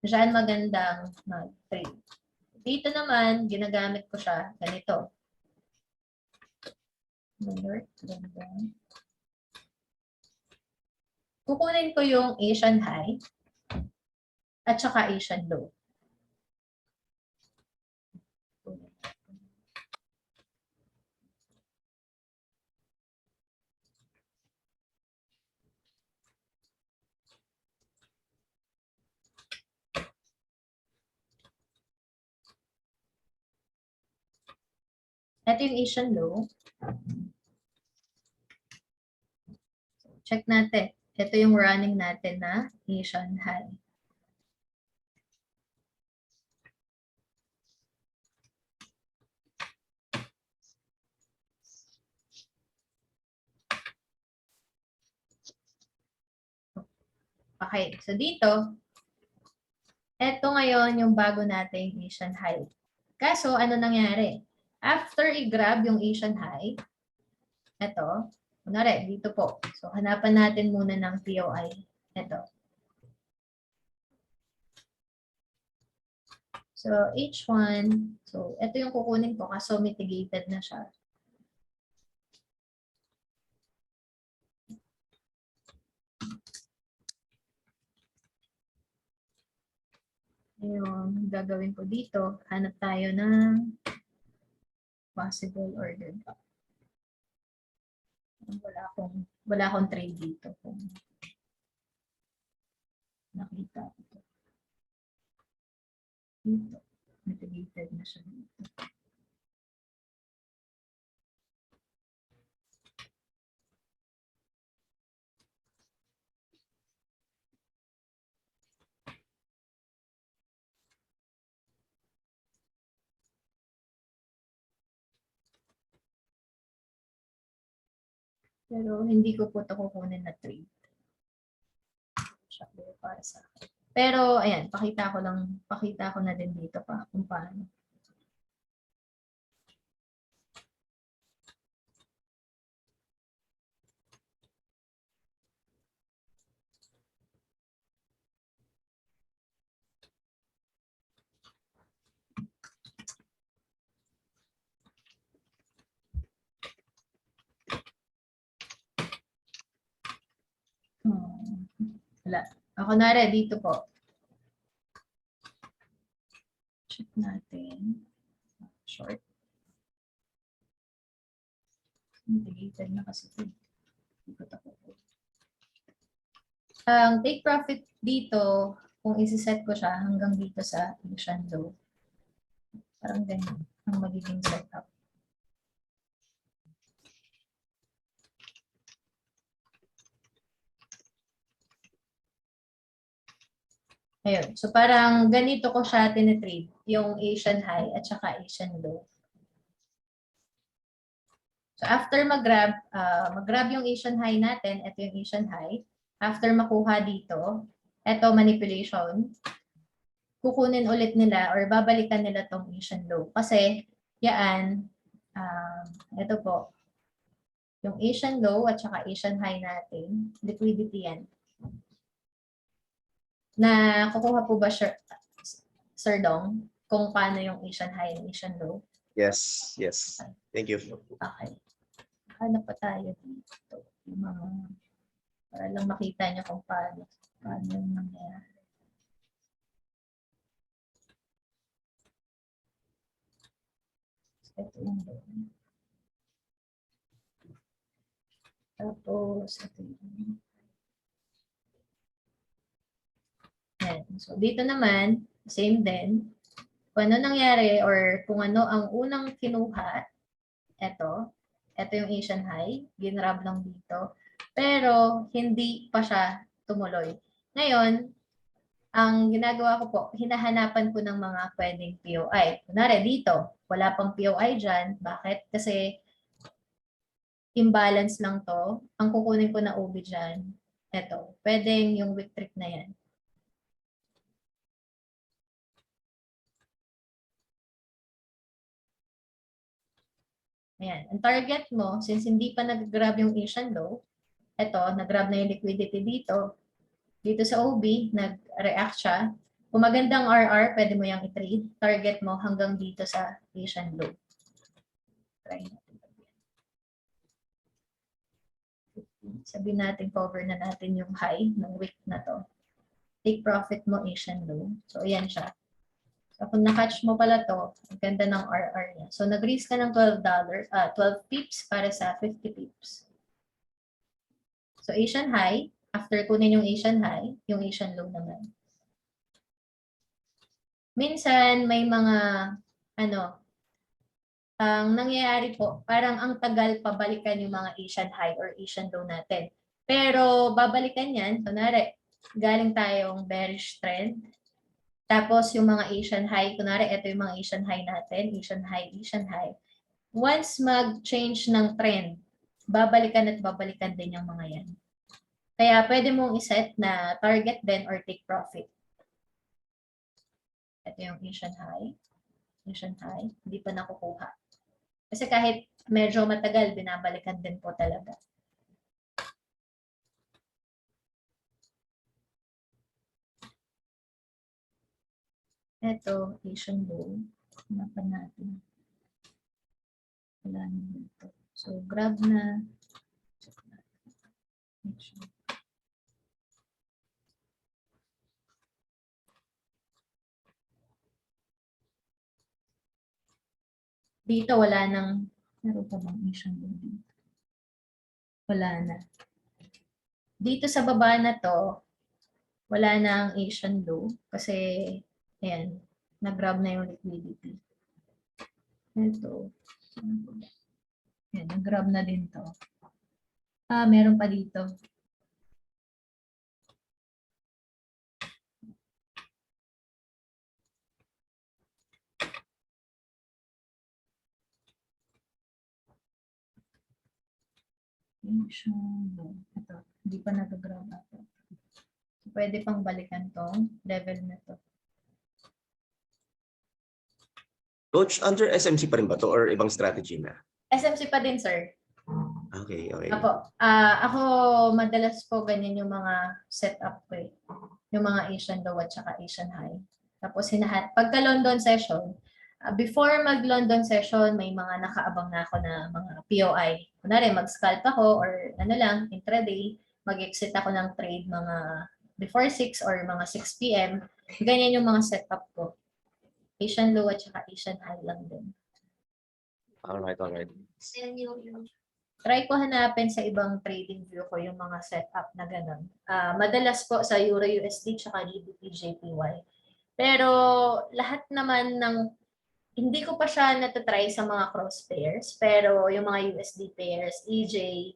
Diyan magandang mag-trade. Dito naman, ginagamit ko siya ganito. Kukunin ko yung Asian high at saka Asian low. Ito yung Asian low. Check natin. Ito yung running natin na Asian high. Okay, so dito, ito ngayon yung bago nating Asian high. Kaso, ano nangyari? After i-grab yung Asian high, ito, kunwari, dito po. So, hanapan natin muna ng POI. Ito. So, H1. So, ito yung kukunin ko kaso mitigated na siya. Yung gagawin ko dito, hanap tayo ng possible order block. Wala akong trade dito kung nakita ko. Dito, mitigated na siya dito. Pero hindi ko po ito kukunin na trade. Para sa akin. Pero ayan, pakita ko na din dito pa kung paano. Wala. Ako na rin, dito po. Check natin. Short. Mitigated na kasi ito. Ang take profit dito, kung isi-set ko siya hanggang dito sa Asian low. Parang ganyan ang magiging setup. Ayun. So parang ganito ko siya tinitrade, yung Asian high at saka Asian low. So after mag-grab yung Asian high natin, ito yung Asian high. After makuha dito, ito manipulation. Kukunin ulit nila or babalikan nila tong Asian low. Kasi yan, ito po, Yung Asian low at saka Asian high natin, liquidity yan. Na kukuha po ba, Sir Dong, kung paano yung Asian high and Asian low? Yes, yes. Thank you. Okay. Hanap pa tayo dito. Yung mga, para lang makita nyo kung paano yung nangyayari. Ito yung low. Tapos, ito yung... Yan. So, dito naman, same din. Kung ano nangyari or kung ano ang unang kinuha, ito yung Asian high, ginrab lang dito. Pero, hindi pa siya tumuloy. Ngayon, ang ginagawa ko po, hinahanapan ko ng mga pwedeng POI. Kunwari, dito, wala pang POI dyan. Bakit? Kasi, imbalance lang to. Ang kukunin ko na OB dyan, ito. Pwedeng yung weak trick na yan. Ayan. Ang target mo, since hindi pa nag-grab yung Asian low, ito, nag-grab na yung liquidity dito. Dito sa OB, nag-react siya. Kung magandang RR, pwede mo yung i-trade. Target mo hanggang dito sa Asian low. Try natin. Sabihin natin, cover na natin yung high ng wick na to. Take profit mo, Asian low. So, ayan siya. So, kung na-catch mo pala to, ang ganda ng RR niya. So, nag-risk ka ng $12, 12 pips para sa 50 pips. So, Asian high, after kunin yung Asian high, yung Asian low naman. Minsan, may mga, ang nangyayari po, parang ang tagal pabalikan yung mga Asian high or Asian low natin. Pero, babalikan yan, kunwari, galing tayong bearish trend. Tapos, yung mga Asian high, kunwari, ito yung mga Asian high natin, Asian high, Asian high. Once mag-change ng trend, babalikan at babalikan din yung mga yan. Kaya pwede mong iset na target din or take profit. Ito yung Asian high. Asian high. Hindi pa nakukuha. Kasi kahit medyo matagal, binabalikan din po talaga. Ito, Asian low. Hanapan natin. Wala na dito. So, grab na. Dito, wala nang, meron pa bang Asian low dito? Wala na. Dito sa baba na to, wala na ang Asian low kasi, ayan, nag-grab na yung liquidity. Ito. Ayan, nag-grab na din to. Meron pa dito. Ito, hindi pa nag-grab ito. Pwede pang balikan tong level na to. Coach, under SMC pa rin ba to or ibang strategy na? SMC pa din, sir. Okay, okay. Apo, ako madalas po ganyan yung mga setup ko eh. Yung mga Asian low at saka Asian high. Tapos pagka London session, before mag-London session, may mga nakaabang na ako na mga POI. Kunwari, mag-scalp ako or ano lang, intraday, mag-exit ako ng trade mga before 6 or mga 6 p.m. Ganyan yung mga setup ko. Asian low at saka Asian high lang din. Alright, alright. Try ko hanapin sa ibang trading view ko yung mga setup na gano'n. Madalas po sa Euro USD tsaka GBP JPY. Pero lahat naman ng, hindi ko pa siya natatry sa mga cross pairs, pero yung mga USD pairs, EJ,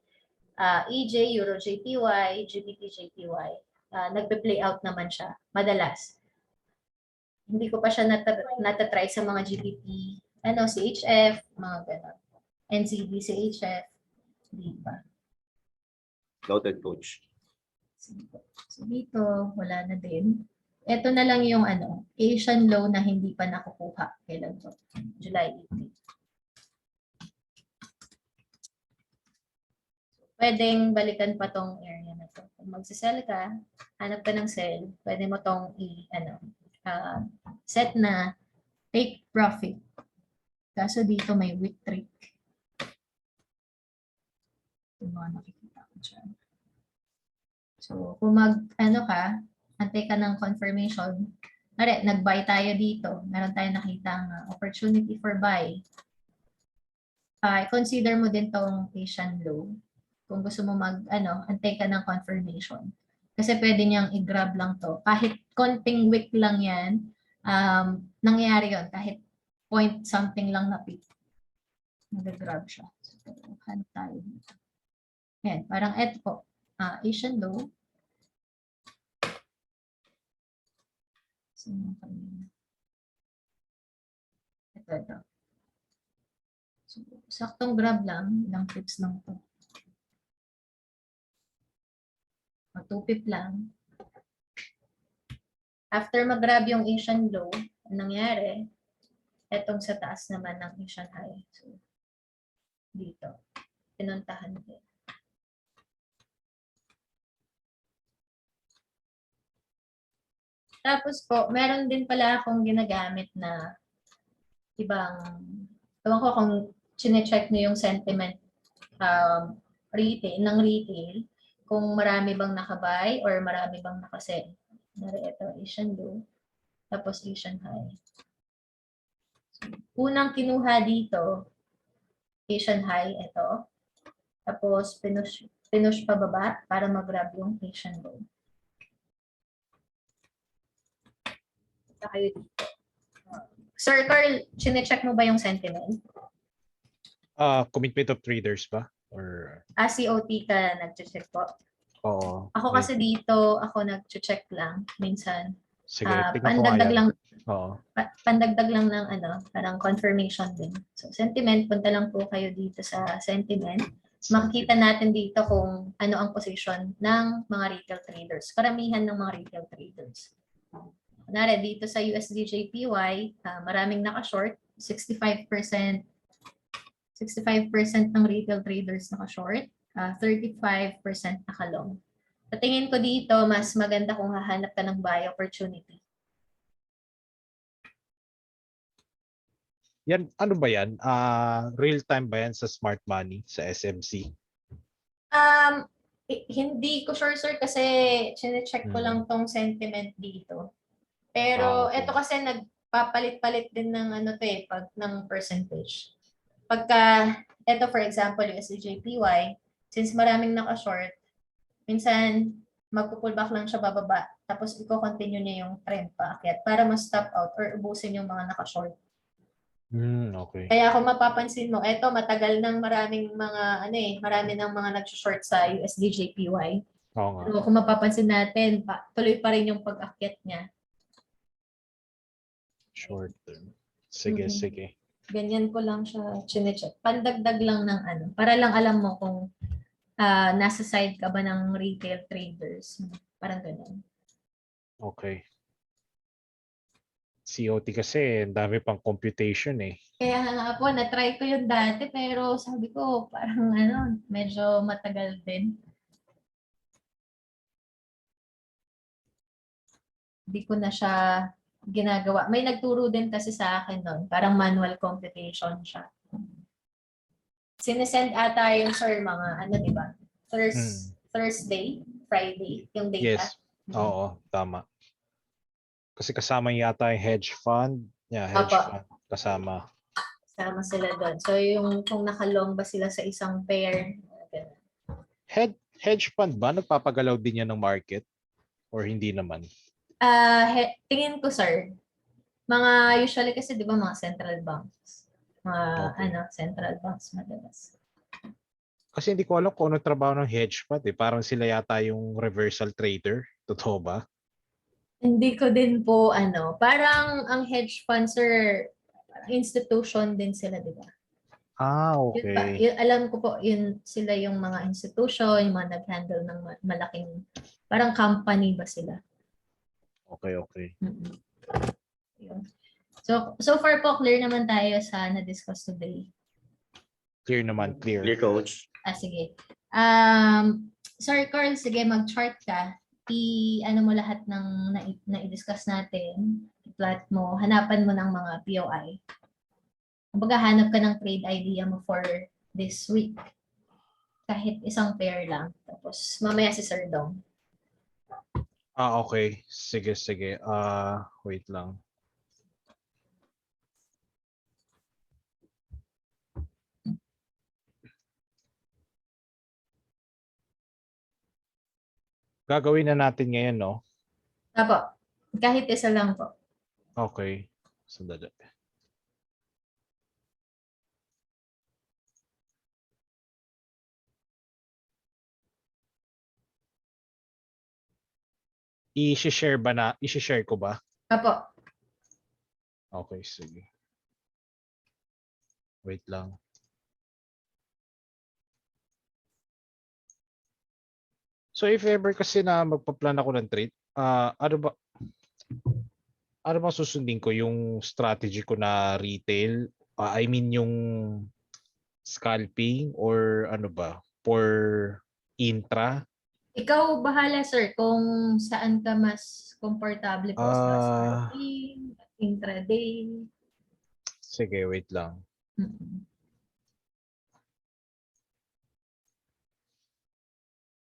Euro JPY, GBP JPY, nagpe-play out naman siya, madalas. Hindi ko pa siya natatry sa mga GBP, CHF, mga gano'n. NZD, CHF, di ba? Noted, coach. So dito, wala na din. Ito na lang yung Asian low na hindi pa nakukuha. Kailan to? July 18. pwedeng balikan pa tong area na to. Kung magsisell ka, hanap ka ng sell, pwede mo tong set na take profit. Kaso dito may wick trick. Yung mga nakikita ko dyan. So, kung antay ka ng confirmation, nag-buy tayo dito, meron tayong nakitang opportunity for buy. Consider mo din tong Asian low. Kung gusto mo antay ka ng confirmation. Kasi pwede niyang i-grab lang to. Kahit konting wick lang yan, nangyayari yon kahit point something lang na pick. Nag-grab siya. So, hanap tayo dito. Ayan, parang eto po. Asian low. So, ito. So, saktong grab lang. Ilang pips lang to. 2 pip lang. After mag-grab yung Asian low, ang nangyari, etong sa taas naman ng Asian high. So, dito. Pinuntahan din. Tapos po, meron din pala akong ginagamit na ibang, ewan ko kung chine-check nyo yung sentiment ng retail, kung marami bang nakabay or marami bang nakasell. Ito, Asian low, tapos Asian high. So, unang kinuha dito, Asian high, ito. Tapos, pinush pababa para mag-grab yung Asian low. Kayo dito. Sir Carl, chine-check mo ba yung sentiment? Commitment of traders ba? Or COT ka nag-check po? Oo. Ako kasi dito, ako nag-check lang minsan. Sige, tingnan ko pandagdag lang. Oo. Pandagdag lang ng parang confirmation din. So sentiment, punta lang po kayo dito sa sentiment. Makikita natin dito kung ano ang position ng mga retail traders. Karamihan ng mga retail traders. Kunwari, dito sa USDJPY, maraming naka-short, 65% ng retail traders naka-short, 35% naka-long. Sa tingin ko dito, mas maganda kung hahanap ka ng buy opportunity. Yan, ano ba yan? Real-time ba yan sa smart money, sa SMC? Hindi ko sure, sir, kasi chine-check ko lang tong sentiment dito. Pero okay. ito kasi nagpapalit-palit din ng ng percentage. Pagka, ito for example, yung SDJPY, since maraming naka-short, minsan magpo-pullback lang siya bababa, tapos i-continue niya yung trend paakyat para ma-stop out or ubusin yung mga naka-short. Okay. Kaya kung mapapansin mo, ito matagal nang marami ng mga nag-short sa USDJPY. Oo nga. So, kung mapapansin natin, tuloy pa rin yung pag-akyat niya. Short term. Sige, sige. Ganyan ko lang siya chine-check. Pandagdag lang ng para lang alam mo kung nasa side ka ba ng retail traders. Parang ganun. Okay. COT kasi, ang dami pang computation eh. Kaya nga po, na-try ko yun dati, pero sabi ko, parang medyo matagal din. Hindi ko na siya ginagawa. May nagturo din kasi sa akin noon, parang manual computation siya. Sinesend ata yung sir mga, di ba? Thursday, Friday, yung data. Yes. Oo, tama. Kasi kasama yata yung hedge fund. Yeah, hedge fund. Kasama. Kasama sila doon. So, yung kung nakalong ba sila sa isang pair. Hedge fund ba? Nagpapagalaw din yan ng market? Or hindi naman? Tingin ko, sir. Mga usually kasi, di ba, mga central banks. Central banks madalas. Kasi hindi ko alam kung ano trabaho ng hedge fund eh. Parang sila yata yung reversal trader. Totoo ba? Hindi ko din po parang ang hedge fund, sir, institution din sila, di ba? Okay. Alam ko po, sila yung mga institution, yung mga nag-handle ng malaking, parang company ba sila? Okay. So far po, clear naman tayo sa na-discuss today. Clear naman, clear. Clear, coach. Sige. Sir Carl, sige, mag-chart ka. Ano mo lahat ng na-discuss natin. I-plot mo. Hanapan mo ng mga POI. Kumbaga, hanap ka ng trade idea mo for this week. Kahit isang pair lang. Tapos, mamaya si Sir Dong. Okay. Sige. Wait lang. Gagawin na natin ngayon, no? Apo, kahit isa lang po. Okay. Sandali. I-share ko ba? Apo. Okay, sige. Wait lang. So if ever kasi na magpa-plan ako ng trade, ano ba susundin ko, yung strategy ko na retail? I mean yung scalping or ano ba? For intra? Ikaw bahala, sir, kung saan ka mas komportable po sa scalping, intraday. Sige, wait lang.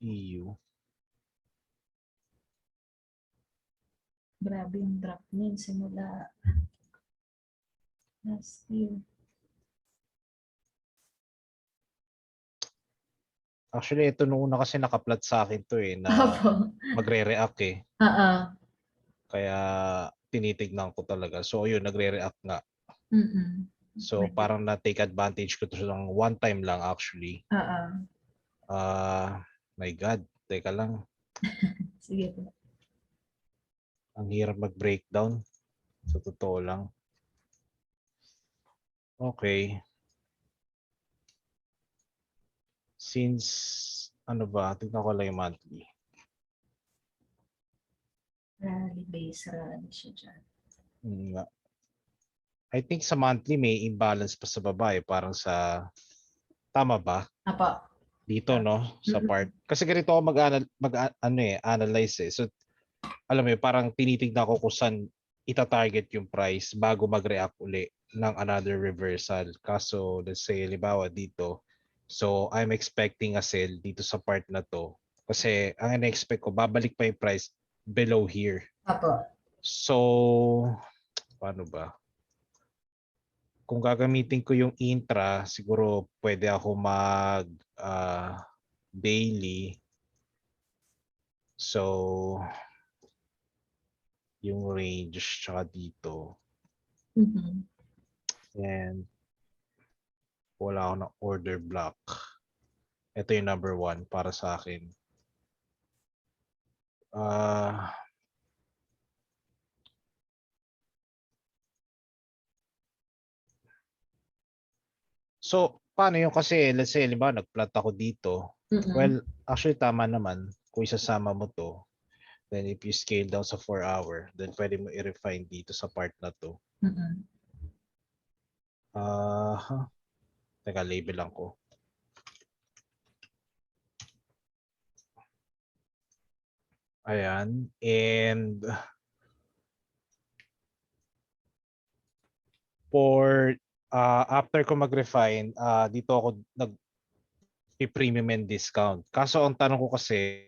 EU. Grabe yung drop niyan simula last year. Actually, ito nung una kasi naka-plot sa akin to na Opo. magre-react eh. Oo. Kaya tinitignan ko talaga. So yun, nagre-react nga. So parang na-take advantage ko to ng one time lang actually. Oo. My God, teka lang. Sige po. Ang hirap mag-breakdown. Sa totoo lang. Okay. Since, ano ba, tignan ko lang yung monthly. Rally base rally siya dyan. I think sa monthly may imbalance pa sa baba eh. Parang sa, tama ba? Apo. Dito, no? Sa part. Kasi ganito ako analyze eh. So, alam mo parang tinitignan ko kung saan ita-target yung price bago mag-react uli ng another reversal. Kaso, let's say, halimbawa dito, so I'm expecting a sell dito sa part na to. Kasi ang ina-expect ko, babalik pa yung price below here. Apo. So, paano ba? Kung gagamitin ko yung intra, siguro pwede ako mag daily. So, yung range tsaka dito. And wala ako ng order block. Ito yung number 1 para sa akin. So, paano yung kasi, let's say, halimbawa, nag-plot ako dito. Well, actually, tama naman. Kung isasama mo to, then if you scale down sa 4 hour, then pwede mo i-refine dito sa part na to. Teka, label lang ko. Ayan. And for after ko mag-refine, dito ako nag-premium and discount. Kaso ang tanong ko kasi,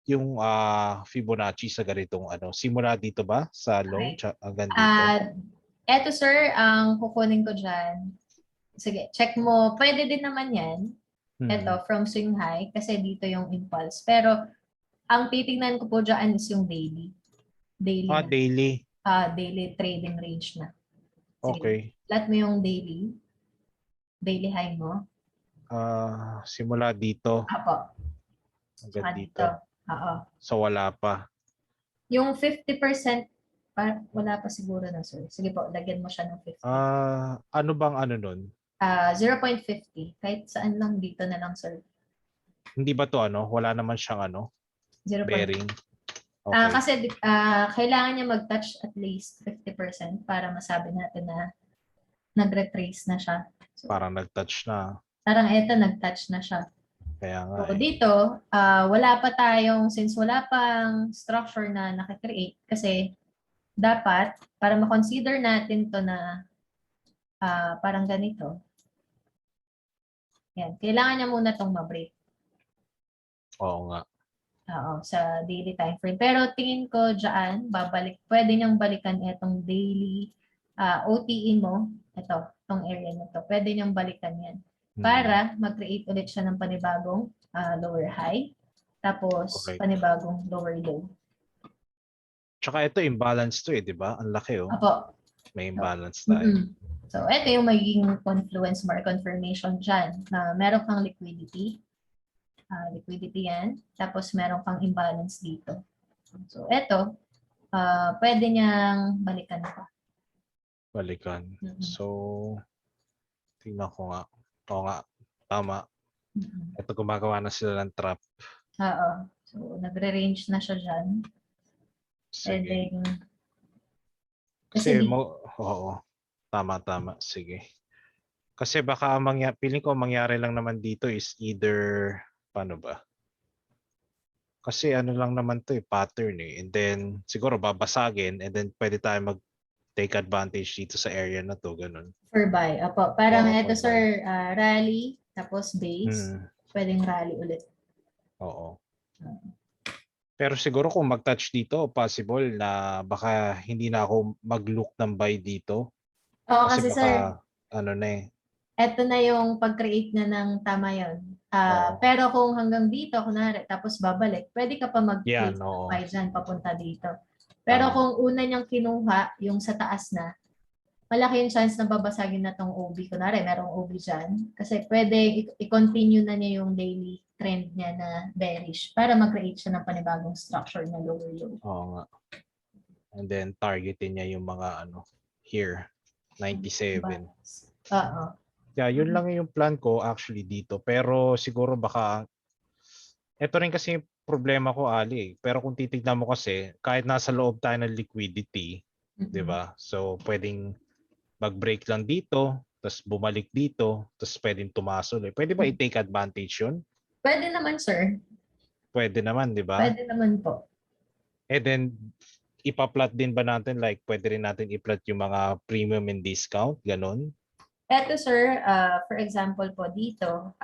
yung Fibonacci sa ganitong simula dito ba sa low hanggang dito? Eto sir, ang kukunin ko dyan. Sige, check mo. Pwede din naman yan. Eto, from swing high, kasi dito yung impulse. Pero, ang titingnan ko po dyan is yung daily. Daily na. Daily. Daily trading range na. Sige, okay. Plot mo yung daily. Daily high mo. Simula dito. Apo. Hanggang dito. Oo. So wala pa. Yung 50%, wala pa siguro na sir. Sige po, lagyan mo siya ng 50. Ano bang nun? 0.50. Kahit saan lang dito na lang sir. Hindi ba to wala naman siyang bearing? Okay. Kasi kailangan niya mag-touch at least 50% para masabi natin na nag-retrace na siya. So, Parang nag-touch na. parang eto, nag-touch na siya. Kaya nga So, eh. dito, wala pa tayong, since wala pang structure na nakikreate, kasi dapat, para ma-consider natin to na parang ganito, yan, kailangan niya muna tong ma-break. Oo nga. Oo, sa daily time frame. Pero tingin ko dyan, pwede niyang balikan itong daily OTE mo. Ito, itong area na to. Pwede niyang balikan yan. Para mag-create ulit siya ng panibagong lower high. Tapos, Correct. panibagong lower low. Tsaka ito, imbalance to eh, di ba? Ang laki oh. Apo. May imbalance tayo. So, ito yung magiging confluence mark confirmation dyan. Meron kang liquidity. Liquidity yan. Tapos meron kang imbalance dito. So, ito, pwede niyang balikan pa. Balikan. So, tingnan ko nga. Oo nga, tama. Ito gumagawa na sila ng trap. Oo. So, nagre-range na siya dyan. Sige. Kasi oo. Tama. Sige. Kasi baka feeling ko mangyari lang naman dito is either, paano ba? Kasi ano lang naman to pattern eh. And then, siguro babasagin and then pwede tayo mag-take advantage dito sa area na to. Ganun. For buy. Apo. Parang ito, for sir, rally, tapos base. Pwedeng rally ulit. Oo. Pero siguro kung mag-touch dito, possible na baka hindi na ako mag-look ng buy dito. Oo, kasi baka, sir, ano na eh. Ito na yung pag-create na ng tama yun. Pero kung hanggang dito, kunwari, tapos babalik, pwede ka pa mag-place ng buy dyan, papunta dito. Pero kung una niyang kinuha, yung sa taas na, malaki yung chance na babasagin na tong OB. Kunwari, merong OB dyan. Kasi pwede i-continue na niya yung daily trend niya na bearish para mag-create siya ng panibagong structure na lower low. Oo nga. And then targetin niya yung mga here, 97. Oo. Yeah, yun lang yung plan ko actually dito. Pero siguro baka, ito rin kasi yung problema ko, Ali. Pero kung titignan mo kasi, kahit nasa loob tayo ng liquidity, di ba? So, pwedeng mag-break lang dito, tapos bumalik dito, tapos pwedeng tumaas ulit. Pwede ba i-take advantage yun? Pwede naman, sir. Pwede naman, di ba? Pwede naman po. And then, ipa-plot din ba natin, like, pwede rin natin i-plot yung mga premium and discount, ganon? Eto, sir, for example po dito,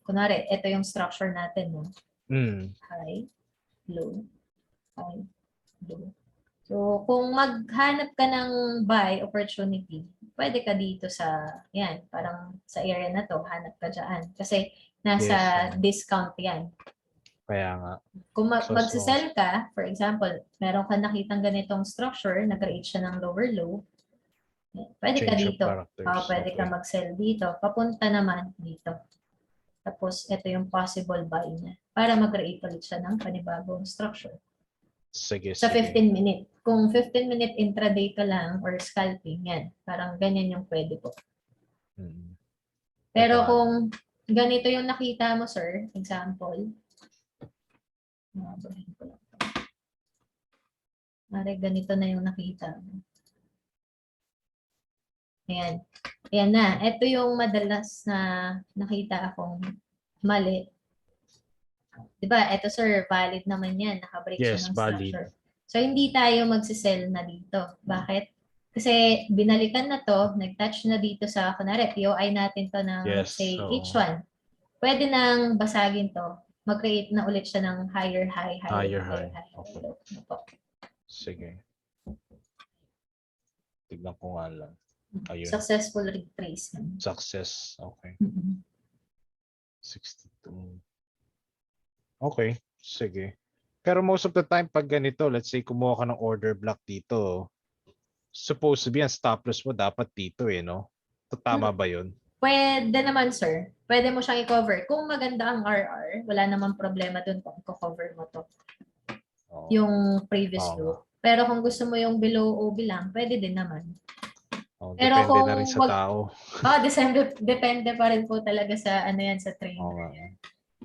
kunwari, ito yung structure natin, no? High, low, high, low. So, kung maghanap ka ng buy opportunity, pwede ka dito sa, yan, parang sa area na to, hanap ka dyan. Kasi nasa discount yan. Kaya nga. Kung magsisell ka, for example, meron ka nakitang ganitong structure, nag-create siya ng lower low, pwede ka dito. Pwede ka mag-sell dito. Papunta naman dito. Tapos, ito yung possible buy niya. Para mag-create ulit siya ng panibagong structure. Sige. Sa 15-minute. Kung 15-minute intraday ka lang or scalping, yan. Parang ganyan yung pwede po. Pero kung ganito yung nakita mo, sir, example, ganito na yung nakita mo. Ayan. Ayan na. Ito yung madalas na nakita akong mali. Diba? Ito, sir, valid naman yan. Naka-break siya ng structure. So, hindi tayo magsisell na dito. Bakit? Kasi binalikan na to, nag-touch na dito sa, kunwari, POI natin to ng, say, H1. Pwede nang basagin to. Mag-create na ulit siya ng higher high. Low. Sige. Tignan ko nga lang. Ayun. Successful retrace. Success. Okay. 62. Okay. Sige. Pero most of the time, pag ganito, let's say, kumuha ka ng order block dito, supposed to be, ang stop loss mo dapat dito no? Tama ba yun? Pwede naman, sir. Pwede mo siyang i-cover. Kung maganda ang RR, wala namang problema dun kung i-cover mo to. Yung previous low. Pero kung gusto mo yung below OB lang, pwede din naman. Pero depende kung na rin sa tao. depende pa rin po talaga sa ano yan, sa trainer.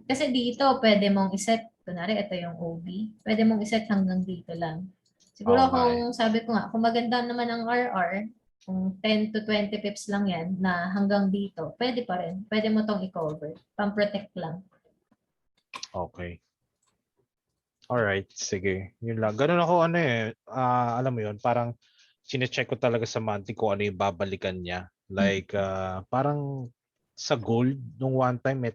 Kasi dito, pwede mong iset, kunwari, ito yung OB, pwede mong iset hanggang dito lang. Siguro Oo nga eh. kung sabi ko nga, kung maganda naman ang RR, kung 10 to 20 pips lang yan na hanggang dito, pwede pa rin. Pwede mo tong i-cover. Pang-protect lang. Okay. Alright, sige. Yun lang. Ganun ako alam mo yun, parang sine-check ko talaga sa monthly kung ano yung babalikan niya. Like, parang sa gold, nung one time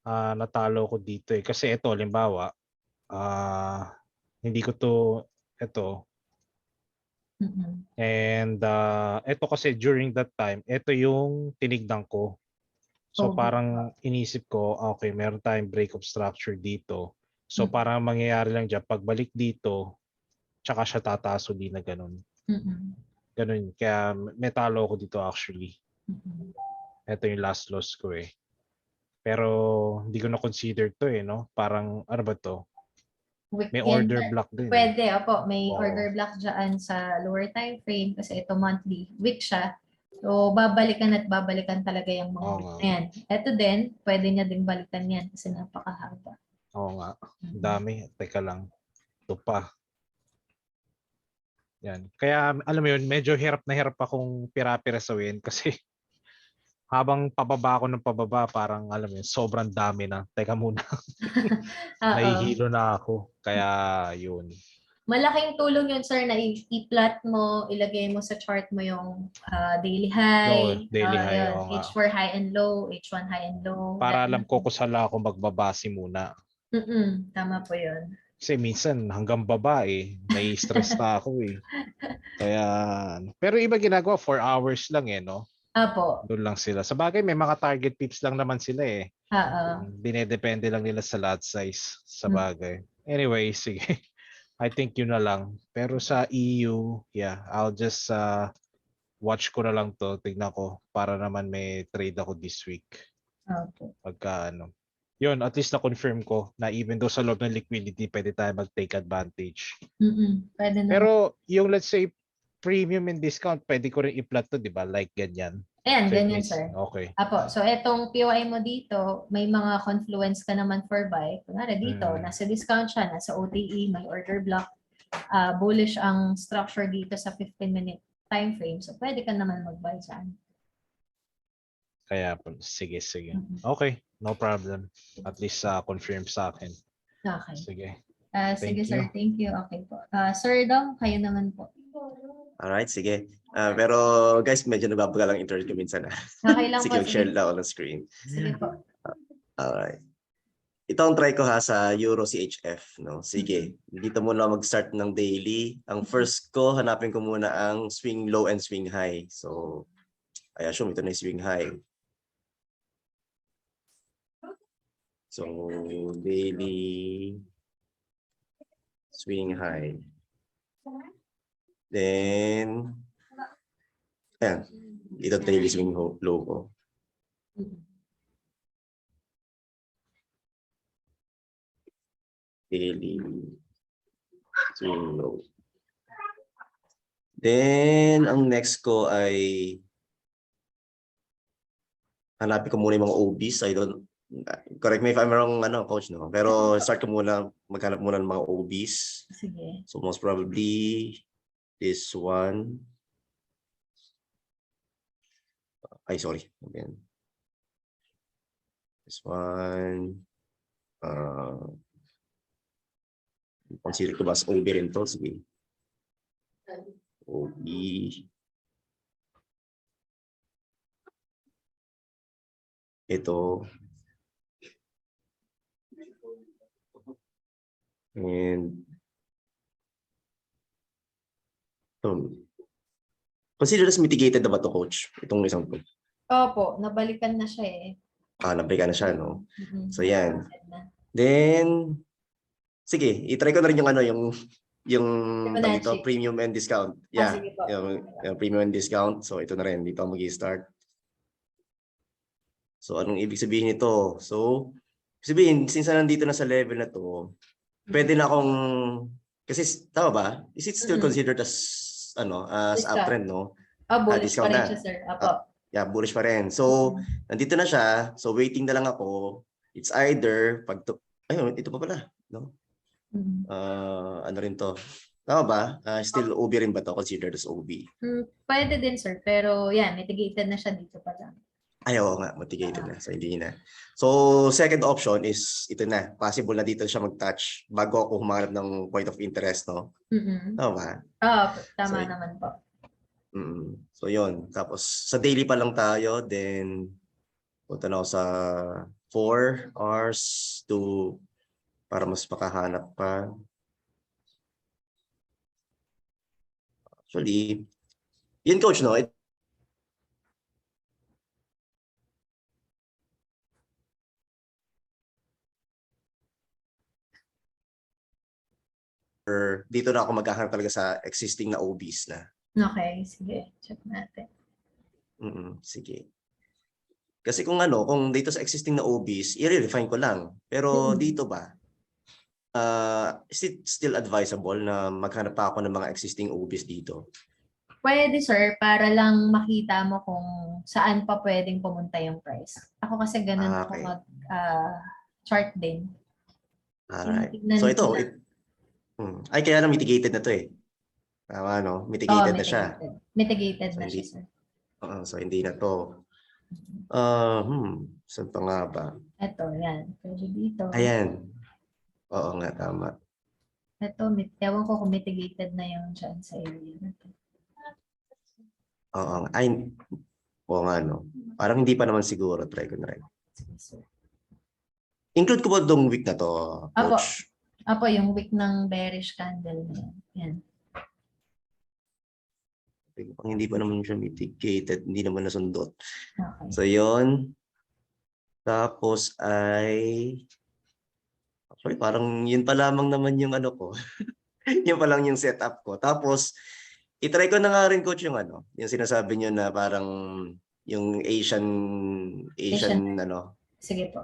natalo ko dito eh. Kasi ito, limbawa, hindi ko to, ito. And ito kasi during that time, ito yung tinignan ko. So parang inisip ko, okay, meron tayong break of structure dito. So parang mangyayari lang dyan, pagbalik dito, tsaka siya tataas uli na ganun. Ganun. Kaya may talo ko dito actually. Ito yung last loss ko eh. Pero hindi ko na-consider to eh, no? Parang, ano ba to? May order block din. Pwede, opo. May order block dyan sa lower time frame kasi ito monthly. Week siya. So, babalikan at babalikan talaga yung mga week na yan. Ito din, pwede niya din balikan yan kasi napakahaba. Oo nga. Dami. Teka lang. Ito pa. Yan. Kaya, alam mo yun, medyo hirap na hirap akong pira-pirasawin kasi habang pababa ako ng pababa, parang alam mo yun, sobrang dami na. Teka muna. Nahihilo na ako. Kaya, yun. Malaking tulong yun, sir, na i-plot mo, ilagay mo sa chart mo yung daily high, daily high, H4 high and low, H1 high and low. Para alam ko kung saan ako magbabase muna. Tama po yun. Kasi minsan hanggang baba nai-stress na ako eh. Kaya, pero iba ginagawa, 4 hours lang no? Apo. Doon lang sila. Sa bagay, may mga target pips lang naman sila eh. Dinedepende lang nila sa lot size. Sa bagay. Anyway, sige. I think yun na lang. Pero sa EU, yeah, I'll just watch ko na lang to. Tignan ko para naman may trade ako this week. Okay. Pagka yun, at least na-confirm ko na even though sa loob ng liquidity, pwede tayo mag-take advantage. Pwede na. Pero yung let's say premium and discount, pwede ko rin i-plot to, di ba? Like ganyan. Ayan, ganyan, sir. Okay. Apo, so etong POI mo dito, may mga confluence ka naman for buy. Kunwari dito, nasa discount siya, nasa OTE, may order block. Bullish ang structure dito sa 15-minute time frame. So pwede ka naman mag-buy dyan. Kaya, sige. Okay, no problem. At least confirm sa akin. Okay. Sige. Sige, sir. Thank you. Okay po. Sir Dom, kayo naman po. Alright, sige. Pero guys, medyo nababagal ang internet ko minsan. Okay lang sige, po. mag-share lang ako ng screen. Sige po. Alright. Ito ang try ko sa Euro CHF. No? Sige, dito muna mag-start ng daily. Ang first ko, hanapin ko muna ang swing low and swing high. So, I assume ito na yung swing high. So, daily swing high. Then, ayan. Ito daily swing low ko. Daily swing low. Then, ang next ko ay hanapin ko muna yung mga OBs. I don't, correct me if I'm wrong, coach, no? Pero start ko muna, maghanap muna ng mga OBs. Sige. So most probably this one. Ay, sorry. Again. This one. Consider ko ba as OB rin to? Sige. OB. Ito. And consider as mitigated na ba to, coach? Itong isang to. Opo, nabalikan na siya eh. Nabalikan na siya, no? So yan. Then sige, i-try ko na rin yung dito, premium and discount. Yeah, yung premium and discount. So ito na rin, dito ako mag-i-start. So anong ibig sabihin nito? So sabihin, since nandito na sa level na to, pwede na akong, kasi tama ba? Is it still considered as as uptrend, no? Bullish pa rin siya, sir. Apo. Yeah, bullish pa rin. So nandito na siya. So waiting na lang ako. It's either ayun, ito pa pala, no? Mhm. Ano rin to? Tama ba? Still OB rin ba to? Considered as OB? Pwede din, sir. Pero yan, mitigated na siya dito pa lang. Ay, oo nga, mitigated na. So, hindi na. So, second option is ito na. Possible na dito siya mag-touch bago ako humanap ng point of interest, no? Tama ba? Tama So, naman po. So, yun. Tapos, sa daily pa lang tayo. Then, punta na ako sa 4 hours to para mas makahanap pa. Actually, yun coach, no? Dito na ako maghahanap talaga sa existing na OBs na. Okay, sige. Check natin. Sige. Kasi kung dito sa existing na OBs, i-refine ko lang. Pero dito ba, is it still advisable na maghanap pa ako ng mga existing OBs dito? Pwede, sir, para lang makita mo kung saan pa pwedeng pumunta yung price. Ako kasi ganun ako Okay. mag-chart din. Alright. Tinitignan So ko ito, lang. ay kaya na mitigated na to eh. Tama, no? Mitigated na siya. Mitigated So, na siya, sir. So hindi na to. Saan pa nga ba? Ito, yan. Pwede dito. Ayan. Oo nga, tama. Ito, ewan ko kung mitigated na yung dyan sa area na to. Oo nga. Oo nga, no? Parang hindi pa naman siguro. Try ko na rin. Sige, sir. Include ko ba itong week na to, coach? Apo, yung week ng bearish candle na yan. Yan. Pang hindi pa naman siya mitigated, hindi naman nasundot. Okay. So, yon. Tapos actually, parang yun pa lamang naman yung ko. Yun pa lang yung setup ko. Tapos, itry ko na nga rin, coach, yung yung sinasabi nyo na parang yung Asian. Sige po.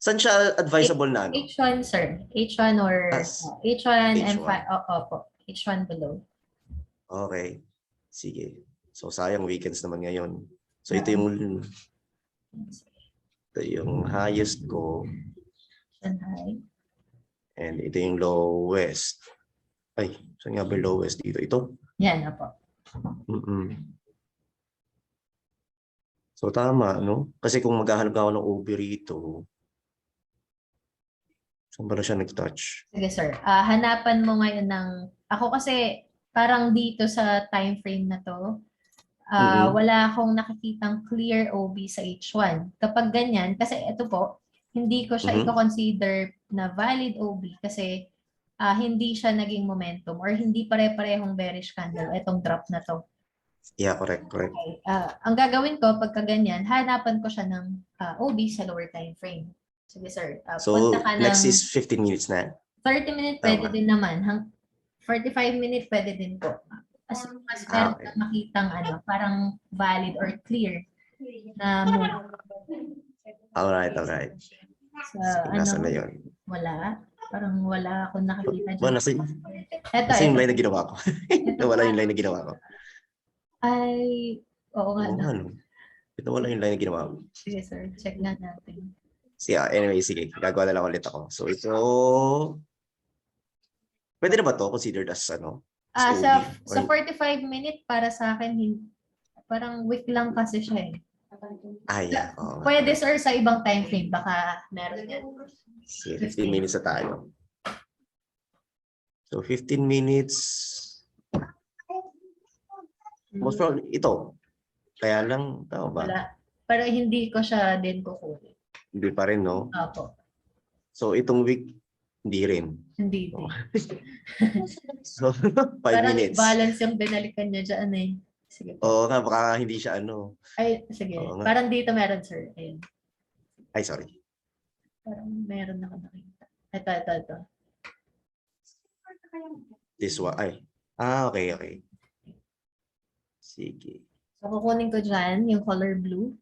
Saan siya advisable na H1, sir. H1 or H1 and opo. H1 below. Okay. Sige. So, sayang weekends naman ngayon. So, ito yung highest ko. High. And ito yung lowest. Ay, saan nga ba yung lowest dito? Ito? Yan, opo. So, tama, no? Kasi kung maghahanap ako ng OB rito, saan ba na siya nag-touch? Sige, sir. Hanapan mo ngayon ng... Ako kasi parang dito sa time frame na to, wala akong nakikitang clear OB sa H1. Kapag ganyan, kasi ito po, hindi ko siya i-consider na valid OB kasi hindi siya naging momentum or hindi pare-parehong bearish candle itong drop na to. Yeah, correct. Okay. Ang gagawin ko pagka ganyan, hanapan ko siya ng OB sa lower time frame. Sige, sir. So, next is 15 minutes na? 30 minutes pwede din naman. 45 minutes pwede din po. As long as meron kang makitang parang valid or clear na move. Alright. So, nasa na yun? Wala. Parang wala akong nakikita dyan. Ito yung line na ginawa ko. Wala yung line na ginawa ko. Ay, oo nga. Ito wala yung line na ginawa ko. Sige, sir. Check na natin. Anyway, sige. Gagawa na lang ulit ako. So, ito... Pwede na ba to considered as sa 45 minutes para sa akin, parang week lang kasi siya eh. Yeah. Pwede, sir, sa ibang time frame. Baka meron yan. 15 minutes na tayo. So, 15 minutes. Most probably, ito. Kaya lang, tama ba? Wala. Pero hindi ko siya din kukunin. Hindi pa rin, no? Opo. So, itong week, hindi rin. Hindi din. So, 5 minutes. Parang balance yung binalikan niya dyan eh. Sige. Oo nga, baka hindi siya Ay, sige. Parang dito meron, sir. Ayun. Ay, sorry. Parang meron ako nakita. Ito. This one. Ay. Okay. Sige. So, kukunin ko dyan yung color blue.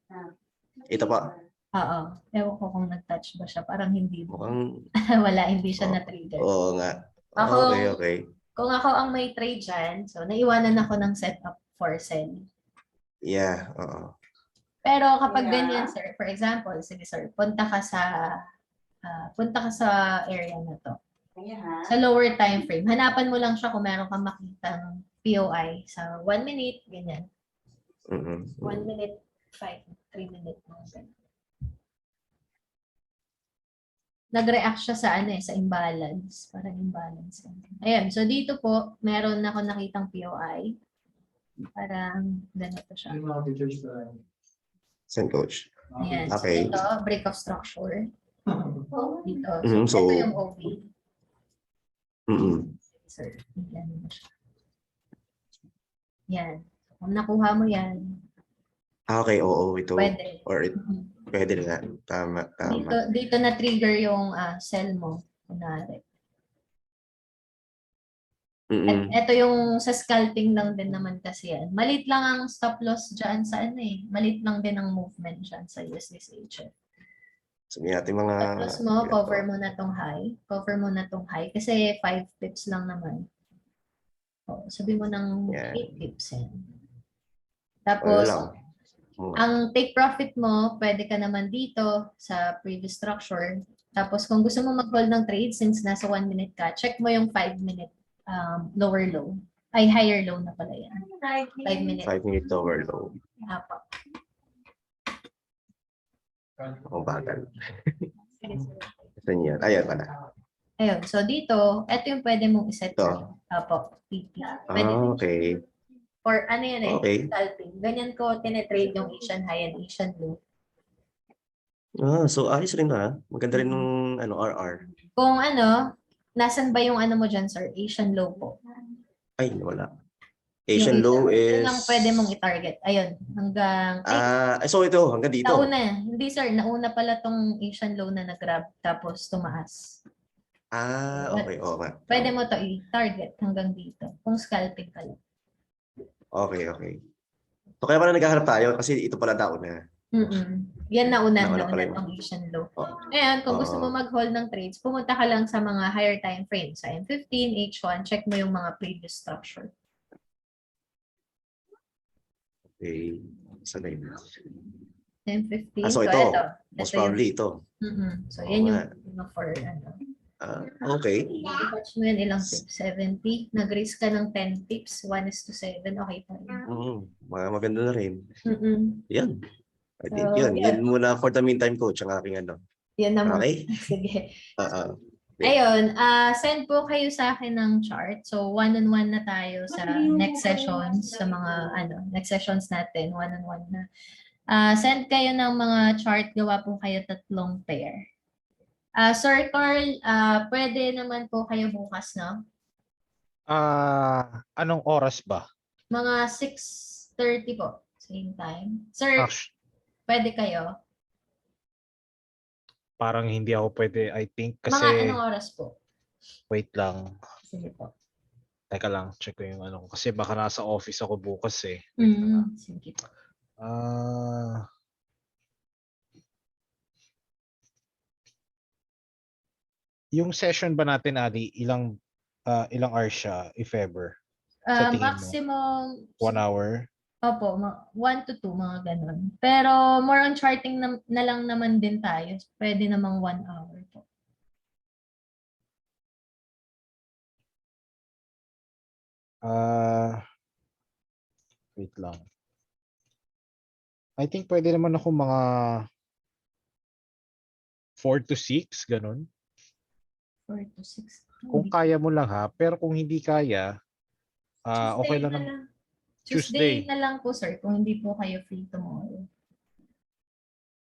Ito pa. Oo. Ewan ko kung nag-touch ba siya. Parang hindi. Mukhang... Wala, hindi siya na-trigger. Oo nga. Okay. Kung ako ang may trade dyan, so naiwanan ako ng setup for sell. Yeah, oo. Pero kapag ganyan, sir, for example, sige sir, punta ka sa area na to. Sa lower time frame, hanapan mo lang siya kung meron kang makitang POI sa 1 minute, ganyan. 1 minute, 5, 3 minute, mga ganyan. Nag-react siya sa sa imbalance. Parang imbalance. Ayan, so dito po, meron ako nakitang POI. Parang ganito siya. Send coach. Ayan, so Okay. dito, break of structure. Dito, so So, ito yung OB. Sir, yan mo siya. Yan. Kung nakuha mo yan, Okay, oo, ito. pwede. Or pwede na. Tama. Dito na-trigger yung cell mo. Kunwari. At ito yung sa scalping lang din naman kasi yan. Malit lang ang stop loss dyan sa Malit lang din ang movement dyan sa USDCH. Sabi natin mga... Stop loss mo, cover mo na tong high. Cover mo na tong high. Kasi 5 pips lang naman. Sabi mo ng 8 pips yan. Tapos, ang take profit mo, pwede ka naman dito sa previous structure. Tapos kung gusto mo mag-hold ng trade, since nasa 1 minute ka, check mo yung 5 minute lower low. Ay, higher low na pala yan. 5 minute. 5 minute lower low. Apo. Ang bagal. Saan yan? Ayan pala. Ayun. So dito, ito yung pwede mong iset. Ito. Apo. PP. Pwede Okay. or ano yan Okay. scalping. Ganyan ko tinetrade yung Asian high and Asian low. So ayos rin na. Maganda rin ng RR. Kung nasan ba yung mo dyan, sir? Asian low po. Ay, wala. Asian low is... Yun lang pwede mong i-target. Ayun. Hanggang... so ito, hanggang dito. Nauna. Hindi, sir. Nauna pala tong Asian low na nag-grab tapos tumaas. Okay. Okay. Pwede mo to i-target hanggang dito. Kung scalping ka lang. Okay. So kaya pala naghahanap tayo kasi ito pala nauna. Yan nauna pala yun. tong Asian low. Ngayon, kung gusto mo mag-hold ng trades, pumunta ka lang sa mga higher time frames. Sa M15, H1, check mo yung mga previous structure. Okay. Saan na M15. so ito. Most probably ito. So yan yung for Okay. I-watch mo yan ilang tips? 70. Nag-risk ka ng 10 tips. 1:7. Okay pa rin. Maganda na rin. Yan. I think So, Yan muna for the meantime, coach, ang aking Yan naman. Okay? Sige. Okay. Ayun. Send po kayo sa akin ng chart. So, one-on-one na tayo sa next sessions. Sa mga, next sessions natin. One-on-one na. Send kayo ng mga chart. Gawa po kayo 3 pair. Sir Carl, pwede naman po kayo bukas, no? Anong oras ba? Mga 6:30 po. Same time. Sir, pwede kayo? Parang hindi ako pwede, I think, kasi... Mga anong oras po? Wait lang. Sige po. Teka lang, check ko yung kasi baka nasa office ako bukas eh. Sige po. Yung session ba natin, Ali, ilang hours siya, if ever? Sa tingin Maximum... mo? 1 hour? Opo, 1 to 2, mga ganun. Pero more on charting na lang naman din tayo. Pwede namang 1 hour po. Wait lang. I think pwede naman ako mga 4 to 6, ganun. 4 to 6. Kung kaya mo lang ha, pero kung hindi kaya, okay lang naman. Tuesday na lang po, sir, kung hindi po kayo free tomorrow.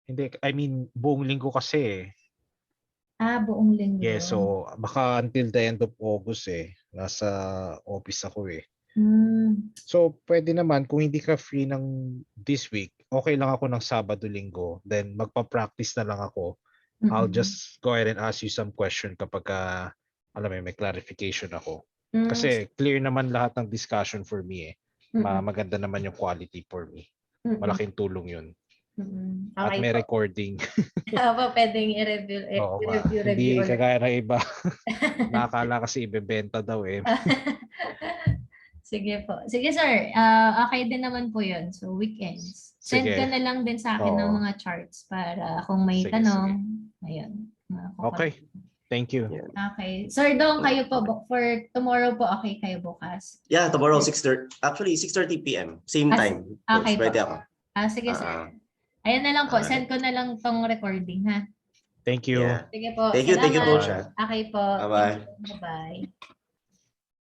Hindi, I mean, buong linggo kasi eh. Buong linggo. Yeah, so baka until the end of August eh. Nasa office ako eh. So, pwede naman, kung hindi ka free ng this week, okay lang ako ng Sabado, Linggo. Then, magpa-practice na lang ako. I'll just go ahead and ask you some question kapag, may clarification ako. Kasi clear naman lahat ng discussion for me eh. Maganda naman yung quality for me. Malaking tulong yun. At may recording. Pwedeng i-review. Hindi kagaya ng iba. Nakakala kasi ibebenta daw eh. Sige po. Sige sir, okay din naman po yun. So weekends. Send Sige. ka na lang din sa akin ng Oo. mga charts para kung may Sige, tanong. Ayun. Okay. Thank you. Okay. Sir Dong, kayo po for tomorrow po okay kayo bukas? Yeah, tomorrow 6:30. Actually 6:30 PM. Same Ah, time. okay Pwede po. ako. Sige sir. Ah, Ayan na lang po. alright. Send ko na lang tong recording ha. Thank you. Yeah. Sige po. Thank you, Salamat. Coach. Okay po. Bye-bye. Bye-bye.